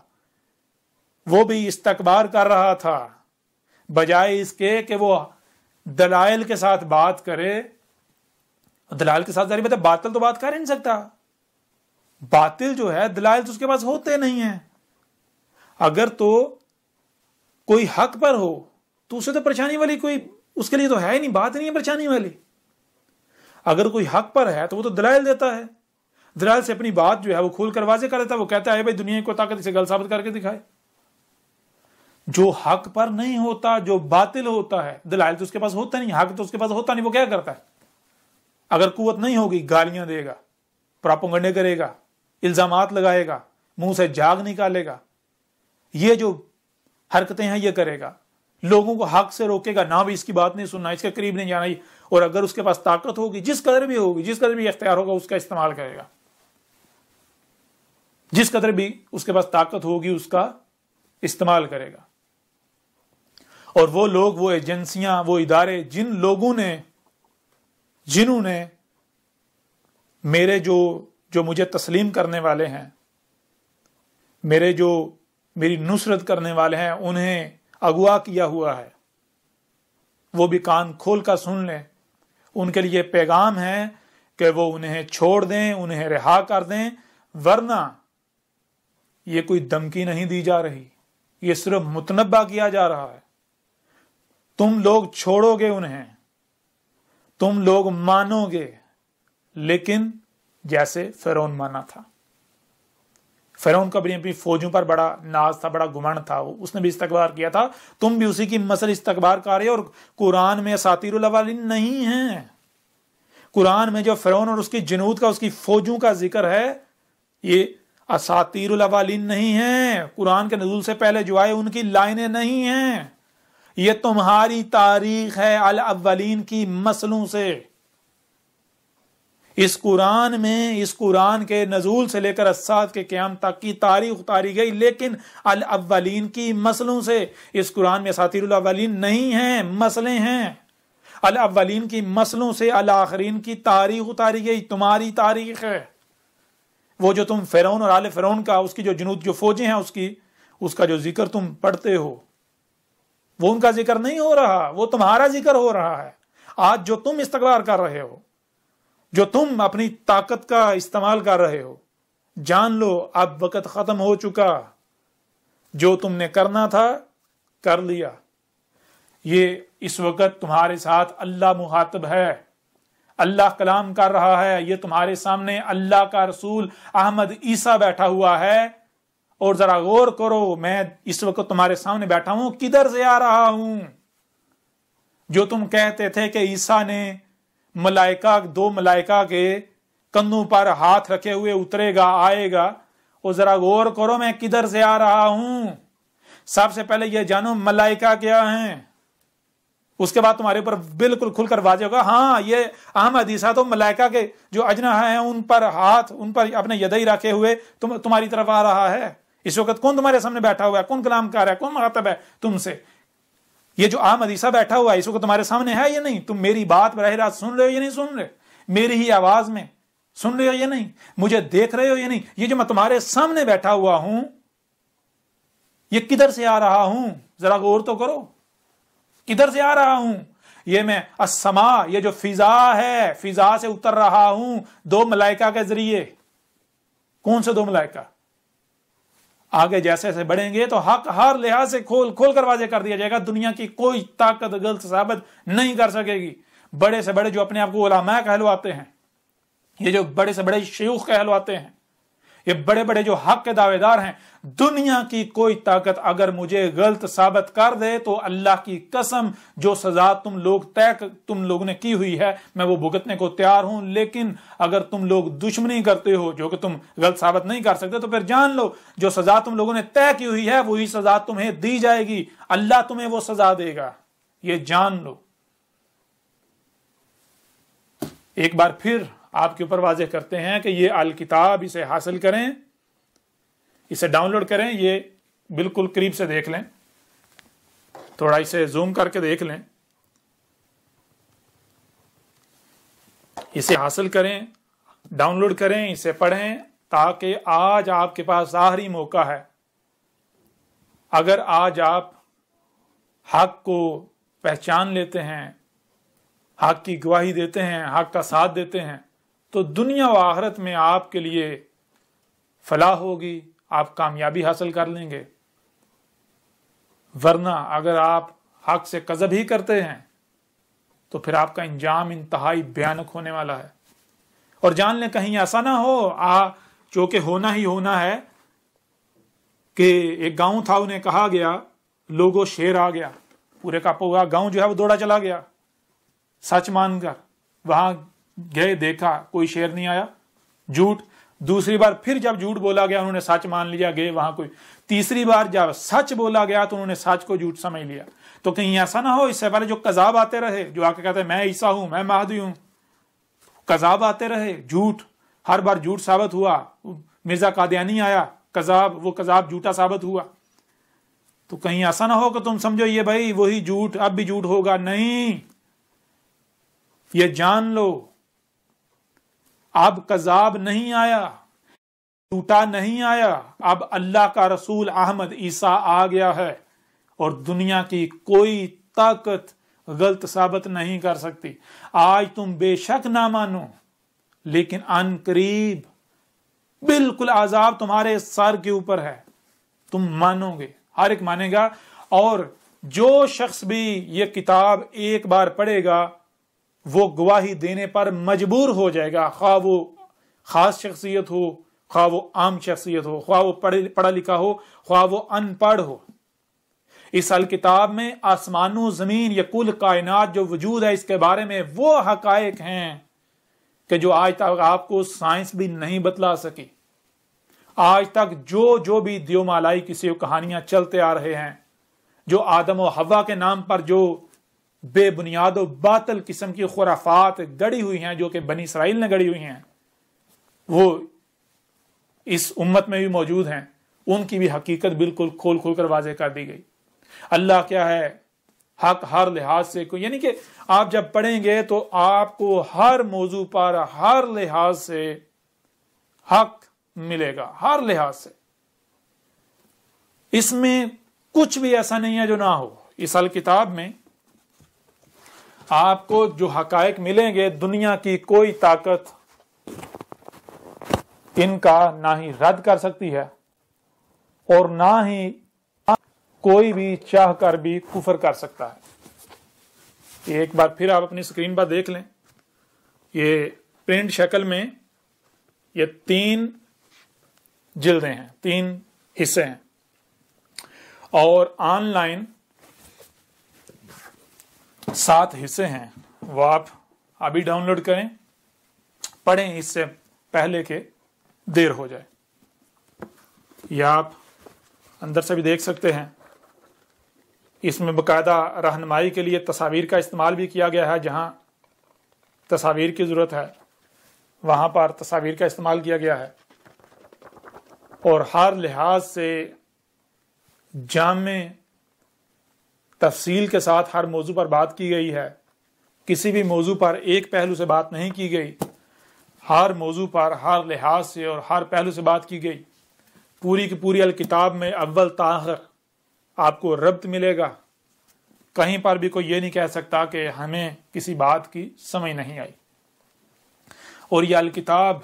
وہ بھی استکبار کر رہا تھا، بجائے اس کے کہ وہ دلائل کے ساتھ بات کرے۔ دلائل کے ساتھ ظاہر بات ہے باطل تو بات کر ہی نہیں سکتا، باطل جو ہے دلائل تو اس کے پاس ہوتے نہیں ہیں۔ اگر تو کوئی حق پر ہو تو اسے تو پریشانی والی کوئی اس کے لیے تو ہے ہی نہیں، بات نہیں ہے پریشانی والی۔ اگر کوئی حق پر ہے تو وہ تو دلائل دیتا ہے، دلائل سے اپنی بات جو ہے وہ کھول کر واضح کر دیتا ہے، وہ کہتا ہے بھائی دنیا کو طاقت سے گل ثابت کر کے دکھائے۔ جو حق پر نہیں ہوتا، جو باطل ہوتا ہے، دلائل تو اس کے پاس ہوتا نہیں، حق تو اس کے پاس ہوتا نہیں، وہ کیا کرتا ہے؟ اگر قوت نہیں ہوگی گالیاں دے گا، پراپگنڈے کرے گا، الزامات لگائے گا، منہ سے جھاگ نکالے گا، یہ جو حرکتیں ہیں یہ کرے گا، لوگوں کو حق سے روکے گا، نہ بھی اس کی بات نہیں سننا، اس کے قریب نہیں جانا۔ اور اگر اس کے پاس طاقت ہوگی، جس قدر بھی ہوگی، جس قدر بھی اختیار ہوگا، اس کا استعمال کرے گا، جس قدر بھی اس کے پاس طاقت ہوگی اس کا استعمال کرے گا۔ اور وہ لوگ، وہ ایجنسیاں، وہ ادارے، جنہوں نے میرے جو مجھے تسلیم کرنے والے ہیں، میری نصرت کرنے والے ہیں، انہیں اغوا کیا ہوا ہے، وہ بھی کان کھول کر سن لیں۔ ان کے لیے پیغام ہے کہ وہ انہیں چھوڑ دیں، انہیں رہا کر دیں، ورنہ یہ کوئی دھمکی نہیں دی جا رہی، یہ صرف متنبہ کیا جا رہا ہے۔ تم لوگ چھوڑو گے انہیں، تم لوگ مانو گے، لیکن جیسے فرعون مانا تھا۔ فرعون کا اپنی فوجوں پر بڑا ناز تھا، بڑا گمنڈ تھا، اس نے بھی استکبار کیا تھا، تم بھی اسی کی مثل استکبار کر رہے ہو۔ اور قرآن میں اساطیر الاولین نہیں ہے، قرآن میں جو فرعون اور اس کی جنود کا، اس کی فوجوں کا ذکر ہے، یہ اساطیر الاولین نہیں ہے، قرآن کے نزول سے پہلے جو آئے ان کی لائنیں نہیں ہیں، یہ تمہاری تاریخ ہے الاولین کی مثلوں سے۔ اس قرآن میں، اس قرآن کے نزول سے لے کر الساعۃ کے قیام تک کی تاریخ اتاری گئی، لیکن الاولین کی مثلوں سے۔ اس قرآن میں اساطیر الاولین نہیں ہیں، مسئلے ہیں۔ الاولین کی مثلوں سے الاخرین کی تاریخ اتاری گئی، تمہاری تاریخ ہے۔ وہ جو تم فرعون اور آل فرعون کا، اس کی جو جنود، جو فوجیں ہیں، اس کا جو ذکر تم پڑھتے ہو، وہ ان کا ذکر نہیں ہو رہا، وہ تمہارا ذکر ہو رہا ہے۔ آج جو تم استکبار کر رہے ہو، جو تم اپنی طاقت کا استعمال کر رہے ہو، جان لو اب وقت ختم ہو چکا، جو تم نے کرنا تھا کر لیا۔ یہ اس وقت تمہارے ساتھ اللہ مخاطب ہے، اللہ کلام کر رہا ہے، یہ تمہارے سامنے اللہ کا رسول احمد عیسیٰ بیٹھا ہوا ہے۔ اور ذرا غور کرو، میں اس وقت تمہارے سامنے بیٹھا ہوں، کدھر سے آ رہا ہوں؟ جو تم کہتے تھے کہ عیسیٰ نے دو ملائکہ کے کندھوں پر ہاتھ رکھے ہوئے اترے گا، آئے گا، اور ذرا غور کرو میں کدھر سے آ رہا ہوں۔ سب سے پہلے یہ جانو ملائکہ کیا ہیں۔ اس کے بعد تمہارے اوپر بالکل کھل کر واضح ہوگا ہاں یہ اہم حدیثہ تو ملائکہ کے جو اجنحہ ہیں ان پر ہاتھ، ان پر اپنے یدئی رکھے ہوئے تمہاری طرف آ رہا ہے. اس وقت کون تمہارے سامنے بیٹھا ہوا ہے، کون کلام کر رہا ہے، کون مخاطب ہے تم سے؟ یہ جو اہم حدیثہ بیٹھا ہوا ہے اس وقت تمہارے سامنے ہے یا نہیں؟ تم میری بات براہ راست سن رہے ہو یا نہیں سن رہے؟ میری ہی آواز میں سن رہے ہو یا نہیں؟ مجھے دیکھ رہے ہو یا نہیں؟ یہ جو میں تمہارے سامنے بیٹھا ہوا ہوں یہ کدھر سے آ رہا ہوں؟ ذرا غور تو کرو، کدھر سے آ رہا ہوں؟ یہ میں السما، یہ جو فضا ہے، فضا سے اتر رہا ہوں 2 ملائکہ کے ذریعے. کون سے 2 ملائکہ؟ آگے جیسے جیسے بڑھیں گے تو حق ہر لحاظ سے کھول کر واضح کر دیا جائے گا. دنیا کی کوئی طاقت غلط ثابت نہیں کر سکے گی. بڑے سے بڑے جو اپنے آپ کو علماء کہلواتے ہیں، یہ جو بڑے سے بڑے شیوخ کہلواتے ہیں، یہ بڑے بڑے جو حق کے دعوے دار ہیں، دنیا کی کوئی طاقت اگر مجھے غلط ثابت کر دے تو اللہ کی قسم جو سزا تم لوگوں نے کی ہوئی ہے میں وہ بھگتنے کو تیار ہوں. لیکن اگر تم لوگ دشمنی کرتے ہو جو کہ تم غلط ثابت نہیں کر سکتے تو پھر جان لو جو سزا تم لوگوں نے طے کی ہوئی ہے وہی سزا تمہیں دی جائے گی. اللہ تمہیں وہ سزا دے گا، یہ جان لو. ایک بار پھر آپ کے اوپر واضح کرتے ہیں کہ یہ الکتاب، اسے حاصل کریں، اسے ڈاؤن لوڈ کریں. یہ بالکل قریب سے دیکھ لیں، تھوڑا اسے زوم کر کے دیکھ لیں. اسے حاصل کریں، ڈاؤن لوڈ کریں، اسے پڑھیں، تاکہ آج آپ کے پاس آخری موقع ہے. اگر آج آپ حق کو پہچان لیتے ہیں، حق کی گواہی دیتے ہیں، حق کا ساتھ دیتے ہیں تو دنیا و آخرت میں آپ کے لیے فلاح ہوگی، آپ کامیابی حاصل کر لیں گے. ورنہ اگر آپ حق سے کذب ہی کرتے ہیں تو پھر آپ کا انجام انتہائی بھیانک ہونے والا ہے. اور جان لیں کہیں ایسا نہ ہو جو کہ ہونا ہی ہونا ہے کہ ایک گاؤں تھا، انہیں کہا گیا لوگوں شیر آ گیا، پورے کا پورا گاؤں جو ہے وہ دوڑا چلا گیا سچ مان کر. وہاں گئے، دیکھا کوئی شیر نہیں آیا، جھوٹ. دوسری بار پھر جب جھوٹ بولا گیا انہوں نے سچ مان لیا، گئے وہاں کوئی. تیسری بار جب سچ بولا گیا تو انہوں نے سچ کو جھوٹ سمجھ لیا. تو کہیں ایسا نہ ہو اس سے پہلے جو کذاب آتے رہے، جو آ کے کہتے ہیں میں عیسیٰ ہوں، میں مہدی ہوں، کذاب آتے رہے، جھوٹ، ہر بار جھوٹ ثابت ہوا. مرزا قادیانی آیا، کذاب، وہ کذاب جھوٹا ثابت ہوا. تو کہیں ایسا نہ ہو کہ تم سمجھو یہ بھائی وہی جھوٹ اب بھی جھوٹ ہوگا. نہیں، یہ جان لو اب کذاب نہیں آیا، جھوٹا نہیں آیا، اب اللہ کا رسول احمد عیسیٰ آ گیا ہے اور دنیا کی کوئی طاقت غلط ثابت نہیں کر سکتی. آج تم بے شک نہ مانو لیکن ان قریب بالکل عذاب تمہارے سر کے اوپر ہے، تم مانو گے، ہر ایک مانے گا. اور جو شخص بھی یہ کتاب ایک بار پڑھے گا وہ گواہی دینے پر مجبور ہو جائے گا، خواہ وہ خاص شخصیت ہو، خواہ وہ عام شخصیت ہو، خواہ وہ پڑھا لکھا ہو، خواہ وہ ان پڑھ ہو. اس الکتاب میں آسمان و زمین، یہ کل کائنات جو وجود ہے، اس کے بارے میں وہ حقائق ہیں کہ جو آج تک آپ کو سائنس بھی نہیں بتلا سکی. آج تک جو بھی دیو مالائی کسی کہانیاں چلتے آ رہے ہیں، جو آدم و حوا کے نام پر جو بے بنیاد و باطل قسم کی خرافات گڑی ہوئی ہیں، جو کہ بنی اسرائیل نے گڑی ہوئی ہیں، وہ اس امت میں بھی موجود ہیں. ان کی بھی حقیقت بالکل کھول کر واضح کر دی گئی. اللہ کیا ہے، حق ہر لحاظ سے کوئی، یعنی کہ آپ جب پڑھیں گے تو آپ کو ہر موضوع پر ہر لحاظ سے حق ملے گا، ہر لحاظ سے. اس میں کچھ بھی ایسا نہیں ہے جو نہ ہو. اس الکتاب میں آپ کو جو حقائق ملیں گے دنیا کی کوئی طاقت ان کا نہ ہی رد کر سکتی ہے اور نہ ہی کوئی بھی چاہ کر بھی کفر کر سکتا ہے. ایک بار پھر آپ اپنی اسکرین پر دیکھ لیں، یہ پرنٹ شکل میں یہ 3 جلدیں ہیں، 3 حصے ہیں، اور آن لائن 7 حصے ہیں. وہ آپ ابھی ڈاؤن لوڈ کریں، پڑھیں اس سے پہلے کہ دیر ہو جائے. یا آپ اندر سے بھی دیکھ سکتے ہیں. اس میں باقاعدہ رہنمائی کے لیے تصاویر کا استعمال بھی کیا گیا ہے، جہاں تصاویر کی ضرورت ہے وہاں پر تصاویر کا استعمال کیا گیا ہے، اور ہر لحاظ سے جامع تفصیل کے ساتھ ہر موضوع پر بات کی گئی ہے۔ کسی بھی موضوع پر ایک پہلو سے بات نہیں کی گئی، ہر موضوع پر ہر لحاظ سے اور ہر پہلو سے بات کی گئی۔ پوری کی پوری الکتاب میں اول تا آخر آپ کو ربط ملے گا، کہیں پر بھی کوئی یہ نہیں کہہ سکتا کہ ہمیں کسی بات کی سمجھ نہیں آئی۔ اور یہ الکتاب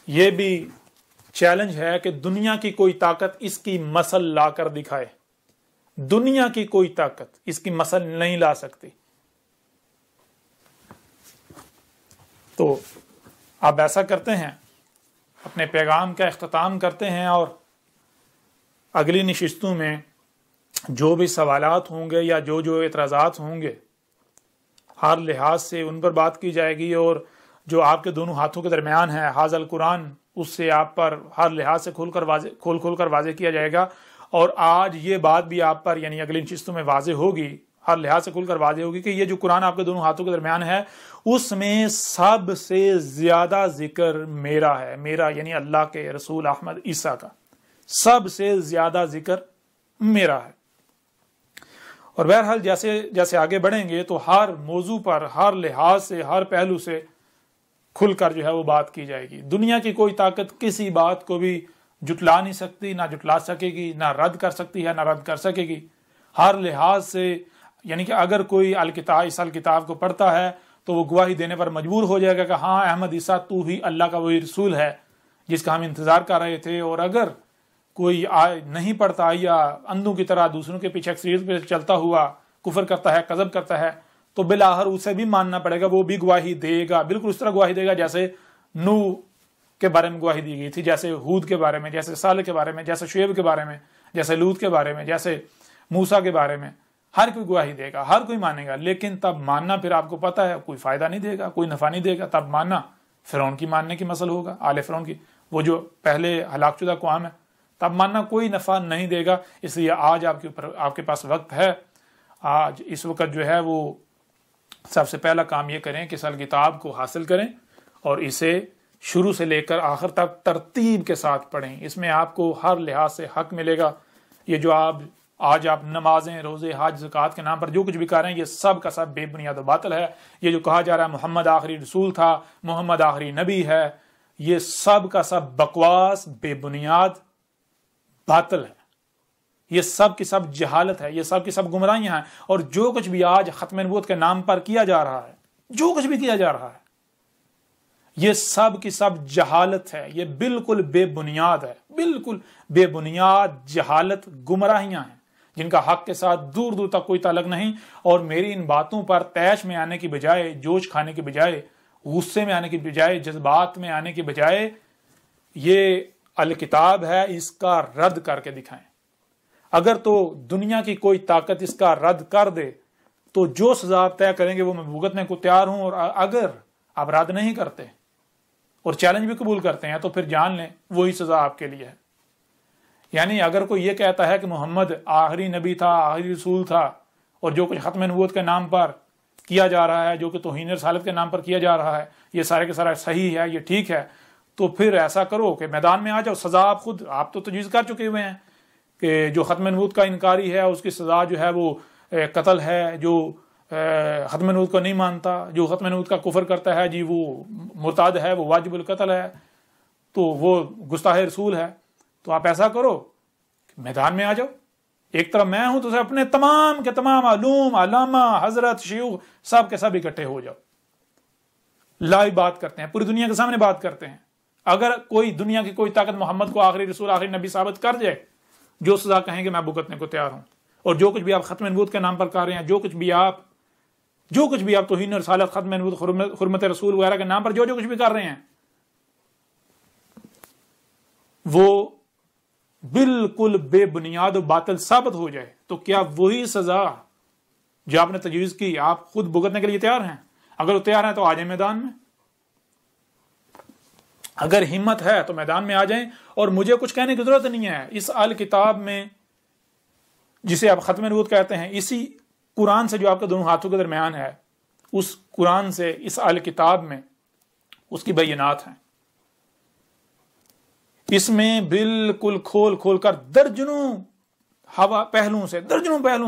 یہ بھی چیلنج ہے کہ دنیا کی کوئی طاقت اس کی مثل لا کر دکھائے، دنیا کی کوئی طاقت اس کی مثل نہیں لا سکتی۔ تو آپ ایسا کرتے ہیں، اپنے پیغام کا اختتام کرتے ہیں، اور اگلی نشستوں میں جو بھی سوالات ہوں گے یا جو اعتراضات ہوں گے ہر لحاظ سے ان پر بات کی جائے گی، اور جو آپ کے دونوں ہاتھوں کے درمیان ہے حاضر القرآن، اس سے آپ پر ہر لحاظ سے کھول کر واضح کیا جائے گا۔ اور آج یہ بات بھی آپ پر یعنی اگلی نشستوں میں واضح ہوگی، ہر لحاظ سے کھل کر واضح ہوگی کہ یہ جو قرآن آپ کے دونوں ہاتھوں کے درمیان ہے اس میں سب سے زیادہ ذکر میرا ہے، میرا یعنی اللہ کے رسول احمد عیسیٰ کا سب سے زیادہ ذکر میرا ہے۔ اور بہرحال جیسے جیسے آگے بڑھیں گے تو ہر موضوع پر ہر لحاظ سے ہر پہلو سے کھل کر جو ہے وہ بات کی جائے گی۔ دنیا کی کوئی طاقت کسی بات کو بھی جٹلا نہیں سکتی، نہ جٹلا سکے گی، نہ رد کر سکتی ہے، نہ رد کر سکے گی۔ ہر لحاظ سے یعنی کہ اگر کوئی اس الکتاب کو پڑھتا ہے تو وہ گواہی دینے پر مجبور ہو جائے گا کہ ہاں احمد عیسیٰ تو ہی اللہ کا وہی رسول ہے جس کا ہم انتظار کر رہے تھے۔ اور اگر کوئی نہیں پڑھتا یا اندھوں کی طرح دوسروں کے پیچھے اکثریت پہ چلتا ہوا کفر کرتا ہے، کذب کرتا ہے، تو بالآخر اسے بھی ماننا پڑے گا، وہ بھی گواہی دے گا، بالکل اس طرح گواہی دے گا جیسے نوح کے بارے میں گواہی دی گئی تھی، جیسے ہود کے بارے میں، جیسے صالح کے بارے میں، جیسے شعیب کے بارے میں، جیسے لوط کے بارے میں، جیسے موسیٰ کے بارے میں۔ ہر کوئی گواہی دے گا، ہر کوئی مانے گا، لیکن تب ماننا پھر آپ کو پتہ ہے کوئی فائدہ نہیں دے گا، کوئی نفع نہیں دے گا۔ تب ماننا فرعون کی ماننے کی مثل ہوگا، آل فرعون کی، وہ جو پہلے ہلاک شدہ قوم ہے، تب ماننا کوئی نفع نہیں دے گا۔ اس لیے آج آپ کے پاس وقت ہے، آج اس وقت جو ہے وہ سب سے پہلا کام یہ کریں کہ اس کتاب کو حاصل کریں اور اسے شروع سے لے کر آخر تک ترتیب کے ساتھ پڑھیں۔ اس میں آپ کو ہر لحاظ سے حق ملے گا۔ یہ جو آج آپ نمازیں، روزے، حج، زکوٰۃ کے نام پر جو کچھ بھی کر رہے ہیں، یہ سب کا سب بے بنیاد و باطل ہے۔ یہ جو کہا جا رہا ہے محمد آخری رسول تھا، محمد آخری نبی ہے، یہ سب کا سب بکواس، بے بنیاد باطل ہے۔ یہ سب کی سب جہالت ہے، یہ سب کی سب گمراہیاں ہیں۔ اور جو کچھ بھی آج ختم نبوت کے نام پر کیا جا رہا ہے، جو کچھ بھی کیا جا رہا ہے، یہ سب کی سب جہالت ہے، یہ بالکل بے بنیاد ہے، بالکل بے بنیاد جہالت، گمراہیاں ہیں جن کا حق کے ساتھ دور دور تک کوئی تعلق نہیں۔ اور میری ان باتوں پر طیش میں آنے کی بجائے، جوش کھانے کی بجائے، غصے میں آنے کی بجائے، جذبات میں آنے کی بجائے، یہ الکتاب ہے، اس کا رد کر کے دکھائیں۔ اگر تو دنیا کی کوئی طاقت اس کا رد کر دے تو جو سزا آپ طے کریں گے وہ میں بھگتنے کو تیار ہوں، اور اگر آپ رد نہیں کرتے اور چیلنج بھی قبول کرتے ہیں تو پھر جان لیں وہی سزا آپ کے لیے ہے۔ یعنی اگر کوئی یہ کہتا ہے کہ محمد آخری نبی تھا، آخری رسول تھا، اور جو کچھ ختم نبوت کے نام پر کیا جا رہا ہے، جو کہ توہین رسالت کے نام پر کیا جا رہا ہے، یہ سارے کے سارا صحیح ہے، یہ ٹھیک ہے، تو پھر ایسا کرو کہ میدان میں آ جاؤ۔ سزا آپ تو تجویز کر چکے ہوئے ہیں کہ جو ختم نبوت کا انکاری ہے اس کی سزا جو ہے وہ قتل ہے، جو ختم نبوت کو نہیں مانتا، جو ختم نبوت کا کفر کرتا ہے جی وہ مرتد ہے، وہ واجب القتل ہے، تو وہ گستاخ رسول ہے۔ تو آپ ایسا کرو کہ میدان میں آ جاؤ، ایک طرف میں ہوں تو اپنے تمام کے تمام علوم، علامہ، حضرت، شیوخ سب کے سب اکٹھے ہو جاؤ، لائیو بات کرتے ہیں، پوری دنیا کے سامنے بات کرتے ہیں۔ اگر کوئی دنیا کی کوئی طاقت محمد کو آخری رسول، آخری نبی ثابت کر جائے، جو سزا کہیں گے میں بھگتنے کو تیار ہوں۔ اور جو کچھ بھی آپ ختم نبوت کے نام پر کر رہے ہیں، جو کچھ بھی آپ توہین رسالت، ختم نبوت، حرمت رسول وغیرہ کے نام پر جو کچھ بھی کر رہے ہیں، وہ بالکل بے بنیاد و باطل ثابت ہو جائے تو کیا وہی سزا جو آپ نے تجویز کی آپ خود بھگتنے کے لیے تیار ہیں؟ اگر وہ تیار ہیں تو آ جائیں میدان میں، اگر ہمت ہے تو میدان میں آ جائیں۔ اور مجھے کچھ کہنے کی ضرورت نہیں ہے، اس الکتاب میں جسے آپ ختم نبوت کہتے ہیں، اسی قرآن سے جو آپ کے دونوں ہاتھوں کے درمیان ہے، اس قرآن سے، اس اہل کتاب میں اس کی بینات ہیں. اس میں بالکل کھول کھول کر درجنوں پہلوؤں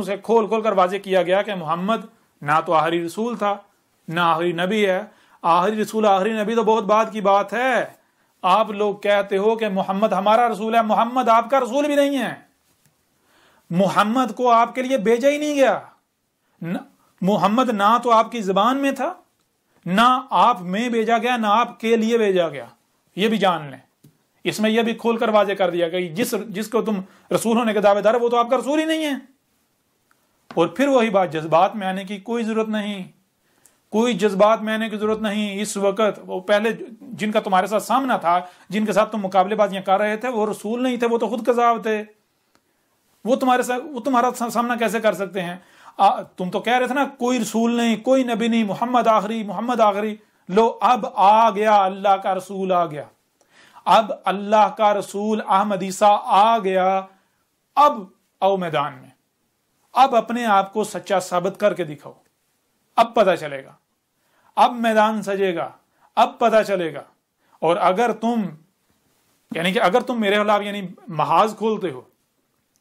سے کھول کھول کر واضح کیا گیا کہ محمد نہ تو آخری رسول تھا، نہ آخری نبی ہے. آخری رسول آخری نبی تو بہت بعد کی بات ہے. آپ لوگ کہتے ہو کہ محمد ہمارا رسول ہے، محمد آپ کا رسول بھی نہیں ہے. محمد کو آپ کے لیے بھیجا ہی نہیں گیا. محمد نہ تو آپ کی زبان میں تھا، نہ آپ میں بھیجا گیا، نہ آپ کے لیے بھیجا گیا. یہ بھی جان لیں. اس میں یہ بھی کھول کر واضح کر دیا کہ جس کو تم رسول ہونے کے دعوے دار وہ تو آپ کا رسول ہی نہیں ہے. اور پھر وہی بات، جذبات میں آنے کی کوئی ضرورت نہیں، کوئی جذبات میں آنے کی ضرورت نہیں. اس وقت وہ پہلے جن کا تمہارے ساتھ سامنا تھا، جن کے ساتھ تم مقابلے بازیاں کر رہے تھے، وہ رسول نہیں تھے، وہ تو خود کذاب تھے. وہ تمہارا سامنا کیسے کر سکتے ہیں؟ تم تو کہہ رہے تھے نا کوئی رسول نہیں، کوئی نبی نہیں، محمد آخری. لو اب آ گیا، اللہ کا رسول آ گیا. اب اللہ کا رسول احمد عیسیٰ آ گیا. اب آؤ میدان میں، اب اپنے آپ کو سچا ثابت کر کے دکھاؤ. اب پتہ چلے گا، اب میدان سجے گا، اب پتہ چلے گا. اور اگر تم میرے خلاف محاذ کھولتے ہو،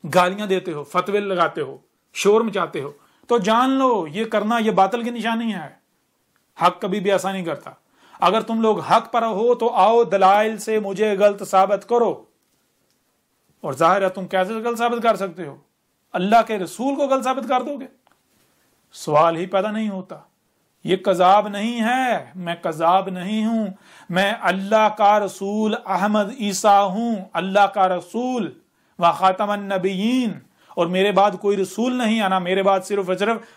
گالیاں دیتے ہو، فتوے لگاتے ہو، شور مچاتے ہو، تو جان لو یہ کرنا یہ باطل کی نشانی ہے. حق کبھی بھی ایسا نہیں کرتا. اگر تم لوگ حق پر ہو تو آؤ دلائل سے مجھے غلط ثابت کرو. اور ظاہر ہے تم کیسے غلط ثابت کر سکتے ہو؟ اللہ کے رسول کو غلط ثابت کر دو گے؟ سوال ہی پیدا نہیں ہوتا. یہ کذاب نہیں ہے، میں کذاب نہیں ہوں، میں اللہ کا رسول احمد عیسیٰ ہوں، اللہ کا رسول و خاتم النبیین. اور میرے بعد کوئی رسول نہیں آنا، میرے بعد صرف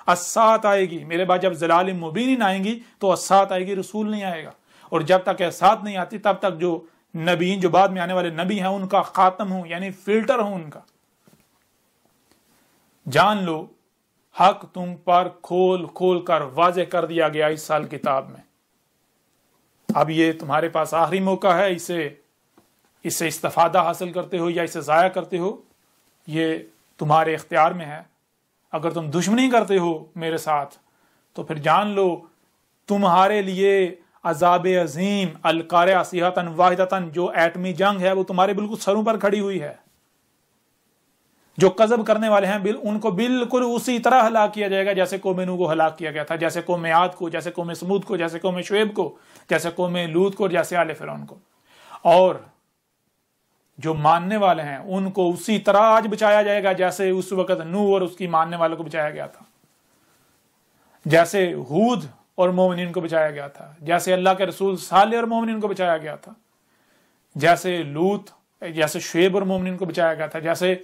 السات آئے گی. میرے بعد جب ضلال مبین آئیں گی تو السات آئے گی، رسول نہیں آئے گا. اور جب تک السات نہیں آتی تب تک جو نبیین، جو بعد میں آنے والے نبی ہیں، ان کا خاتم ہوں، یعنی فلٹر ہوں ان کا. جان لو حق تم پر کھول کھول کر واضح کر دیا گیا اس سال کتاب میں. اب یہ تمہارے پاس آخری موقع ہے، اسے استفادہ حاصل کرتے ہو یا اسے ضائع کرتے ہو، یہ تمہارے اختیار میں ہے. اگر تم دشمنی کرتے ہو میرے ساتھ تو پھر جان لو تمہارے لیے عذاب عظیم، القارعہ صیحۃ واحدۃ، جو ایٹمی جنگ ہے وہ تمہارے بالکل سروں پر کھڑی ہوئی ہے. جو کذب کرنے والے ہیں ان کو بالکل اسی طرح ہلاک کیا جائے گا جیسے قوم نوح کو ہلاک کیا گیا تھا، جیسے قوم عاد کو، جیسے قوم سمود کو، جیسے قوم شعیب کو، جیسے قوم لوط کو، جیسے آل فرعون کو. اور جو ماننے والے ہیں ان کو اسی طرح آج بچایا جائے گا جیسے اس وقت نوح اور اس کی ماننے والوں کو بچایا گیا تھا، جیسے ہود اور مومنین کو بچایا گیا تھا، جیسے اللہ کے رسول صالح اور مومنین کو بچایا گیا تھا، جیسے شعیب اور مومنین کو بچایا گیا تھا، جیسے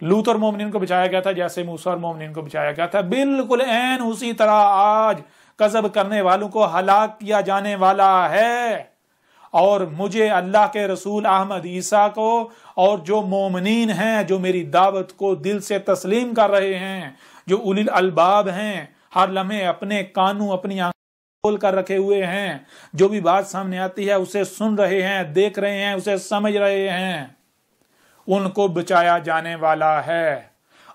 لوط اور مومنین کو بچایا گیا تھا، جیسے موسیٰ اور مومنین کو بچایا گیا تھا. بالکل عین اسی طرح آج کذب کرنے والوں کو ہلاک کیا جانے والا ہے. اور مجھے اللہ کے رسول احمد عیسیٰ کو اور جو مومنین ہیں، جو میری دعوت کو دل سے تسلیم کر رہے ہیں، جو اولی الالباب ہیں، ہر لمحے اپنے کانوں، اپنی آنکھوں کھول کر رکھے ہوئے ہیں، جو بھی بات سامنے آتی ہے اسے سن رہے ہیں، دیکھ رہے ہیں، اسے سمجھ رہے ہیں، ان کو بچایا جانے والا ہے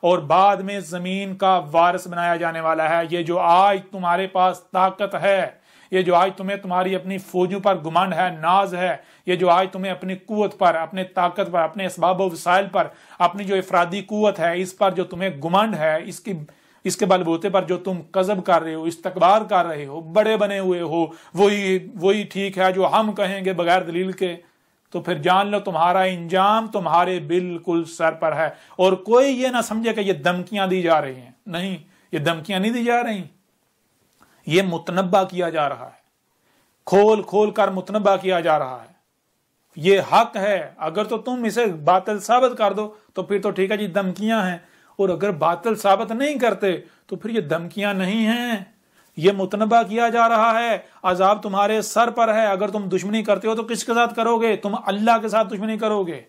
اور بعد میں زمین کا وارث بنایا جانے والا ہے. یہ جو آج تمہارے پاس طاقت ہے، یہ جو آج تمہیں تمہاری اپنی فوجوں پر گمنڈ ہے، ناز ہے، یہ جو آج تمہیں اپنی قوت پر، اپنے طاقت پر، اپنے اسباب و وسائل پر، اپنی جو افرادی قوت ہے اس پر جو تمہیں گمنڈ ہے، اس کے بلبوتے پر جو تم کذب کر رہے ہو، استکبار کر رہے ہو، بڑے بنے ہوئے ہو، وہی ٹھیک ہے جو ہم کہیں گے بغیر دلیل کے، تو پھر جان لو تمہارا انجام تمہارے بالکل سر پر ہے. اور کوئی یہ نہ سمجھے کہ یہ دھمکیاں دی جا رہی ہیں. نہیں، یہ دھمکیاں نہیں دی جا رہی، یہ متنبہ کیا جا رہا ہے، کھول کھول کر متنبہ کیا جا رہا ہے. یہ حق ہے. اگر تو تم اسے باطل ثابت کر دو تو پھر تو ٹھیک ہے جی دھمکیاں ہیں، اور اگر باطل ثابت نہیں کرتے تو پھر یہ دھمکیاں نہیں ہیں، یہ متنبہ کیا جا رہا ہے. عذاب تمہارے سر پر ہے. اگر تم دشمنی کرتے ہو تو کس کے ساتھ کرو گے؟ تم اللہ کے ساتھ دشمنی کرو گے.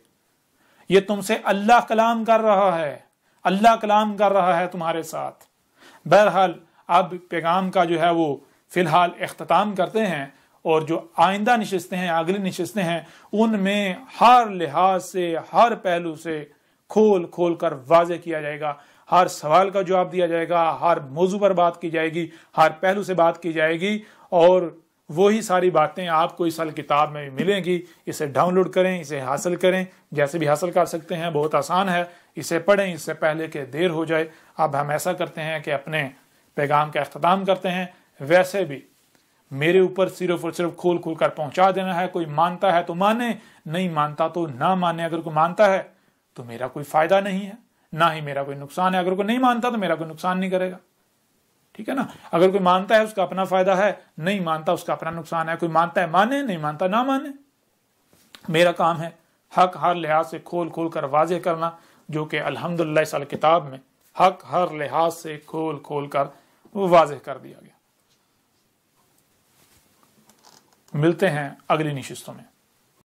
یہ تم سے اللہ کلام کر رہا ہے، اللہ کلام کر رہا ہے تمہارے ساتھ. بہرحال اب پیغام کا جو ہے وہ فی الحال اختتام کرتے ہیں، اور جو آئندہ نشستیں ہیں، اگلی نشستیں ہیں، ان میں ہر لحاظ سے، ہر پہلو سے کھول کھول کر واضح کیا جائے گا. ہر سوال کا جواب دیا جائے گا، ہر موضوع پر بات کی جائے گی، ہر پہلو سے بات کی جائے گی، اور وہی ساری باتیں آپ کو اس کتاب میں بھی ملیں گی۔ اسے ڈاؤن لوڈ کریں، اسے حاصل کریں، جیسے بھی حاصل کر سکتے ہیں، بہت آسان ہے، اسے پڑھیں اس سے پہلے کہ دیر ہو جائے۔ اب ہم ایسا کرتے ہیں کہ اپنے پیغام کا اختتام کرتے ہیں۔ ویسے بھی میرے اوپر صرف اور صرف کھول کھول کر پہنچا دینا ہے، کوئی مانتا ہے تو مانے، نہیں مانتا تو نہ مانے۔ اگر کوئی مانتا ہے تو میرا کوئی فائدہ نہیں ہے، نہ ہی میرا کوئی نقصان ہے، اگر کوئی نہیں مانتا تو میرا کوئی نقصان نہیں کرے گا، ٹھیک ہے نا۔ اگر کوئی مانتا ہے اس کا اپنا فائدہ ہے، نہیں مانتا اس کا اپنا نقصان ہے۔ کوئی مانتا ہے مانے، نہیں مانتا نہ مانے۔ میرا کام ہے حق ہر لحاظ سے کھول کھول کر واضح کرنا، جو کہ الحمدللہ اس کتاب میں حق ہر لحاظ سے کھول کھول کر واضح کر دیا گیا۔ ملتے ہیں اگلی نشستوں میں۔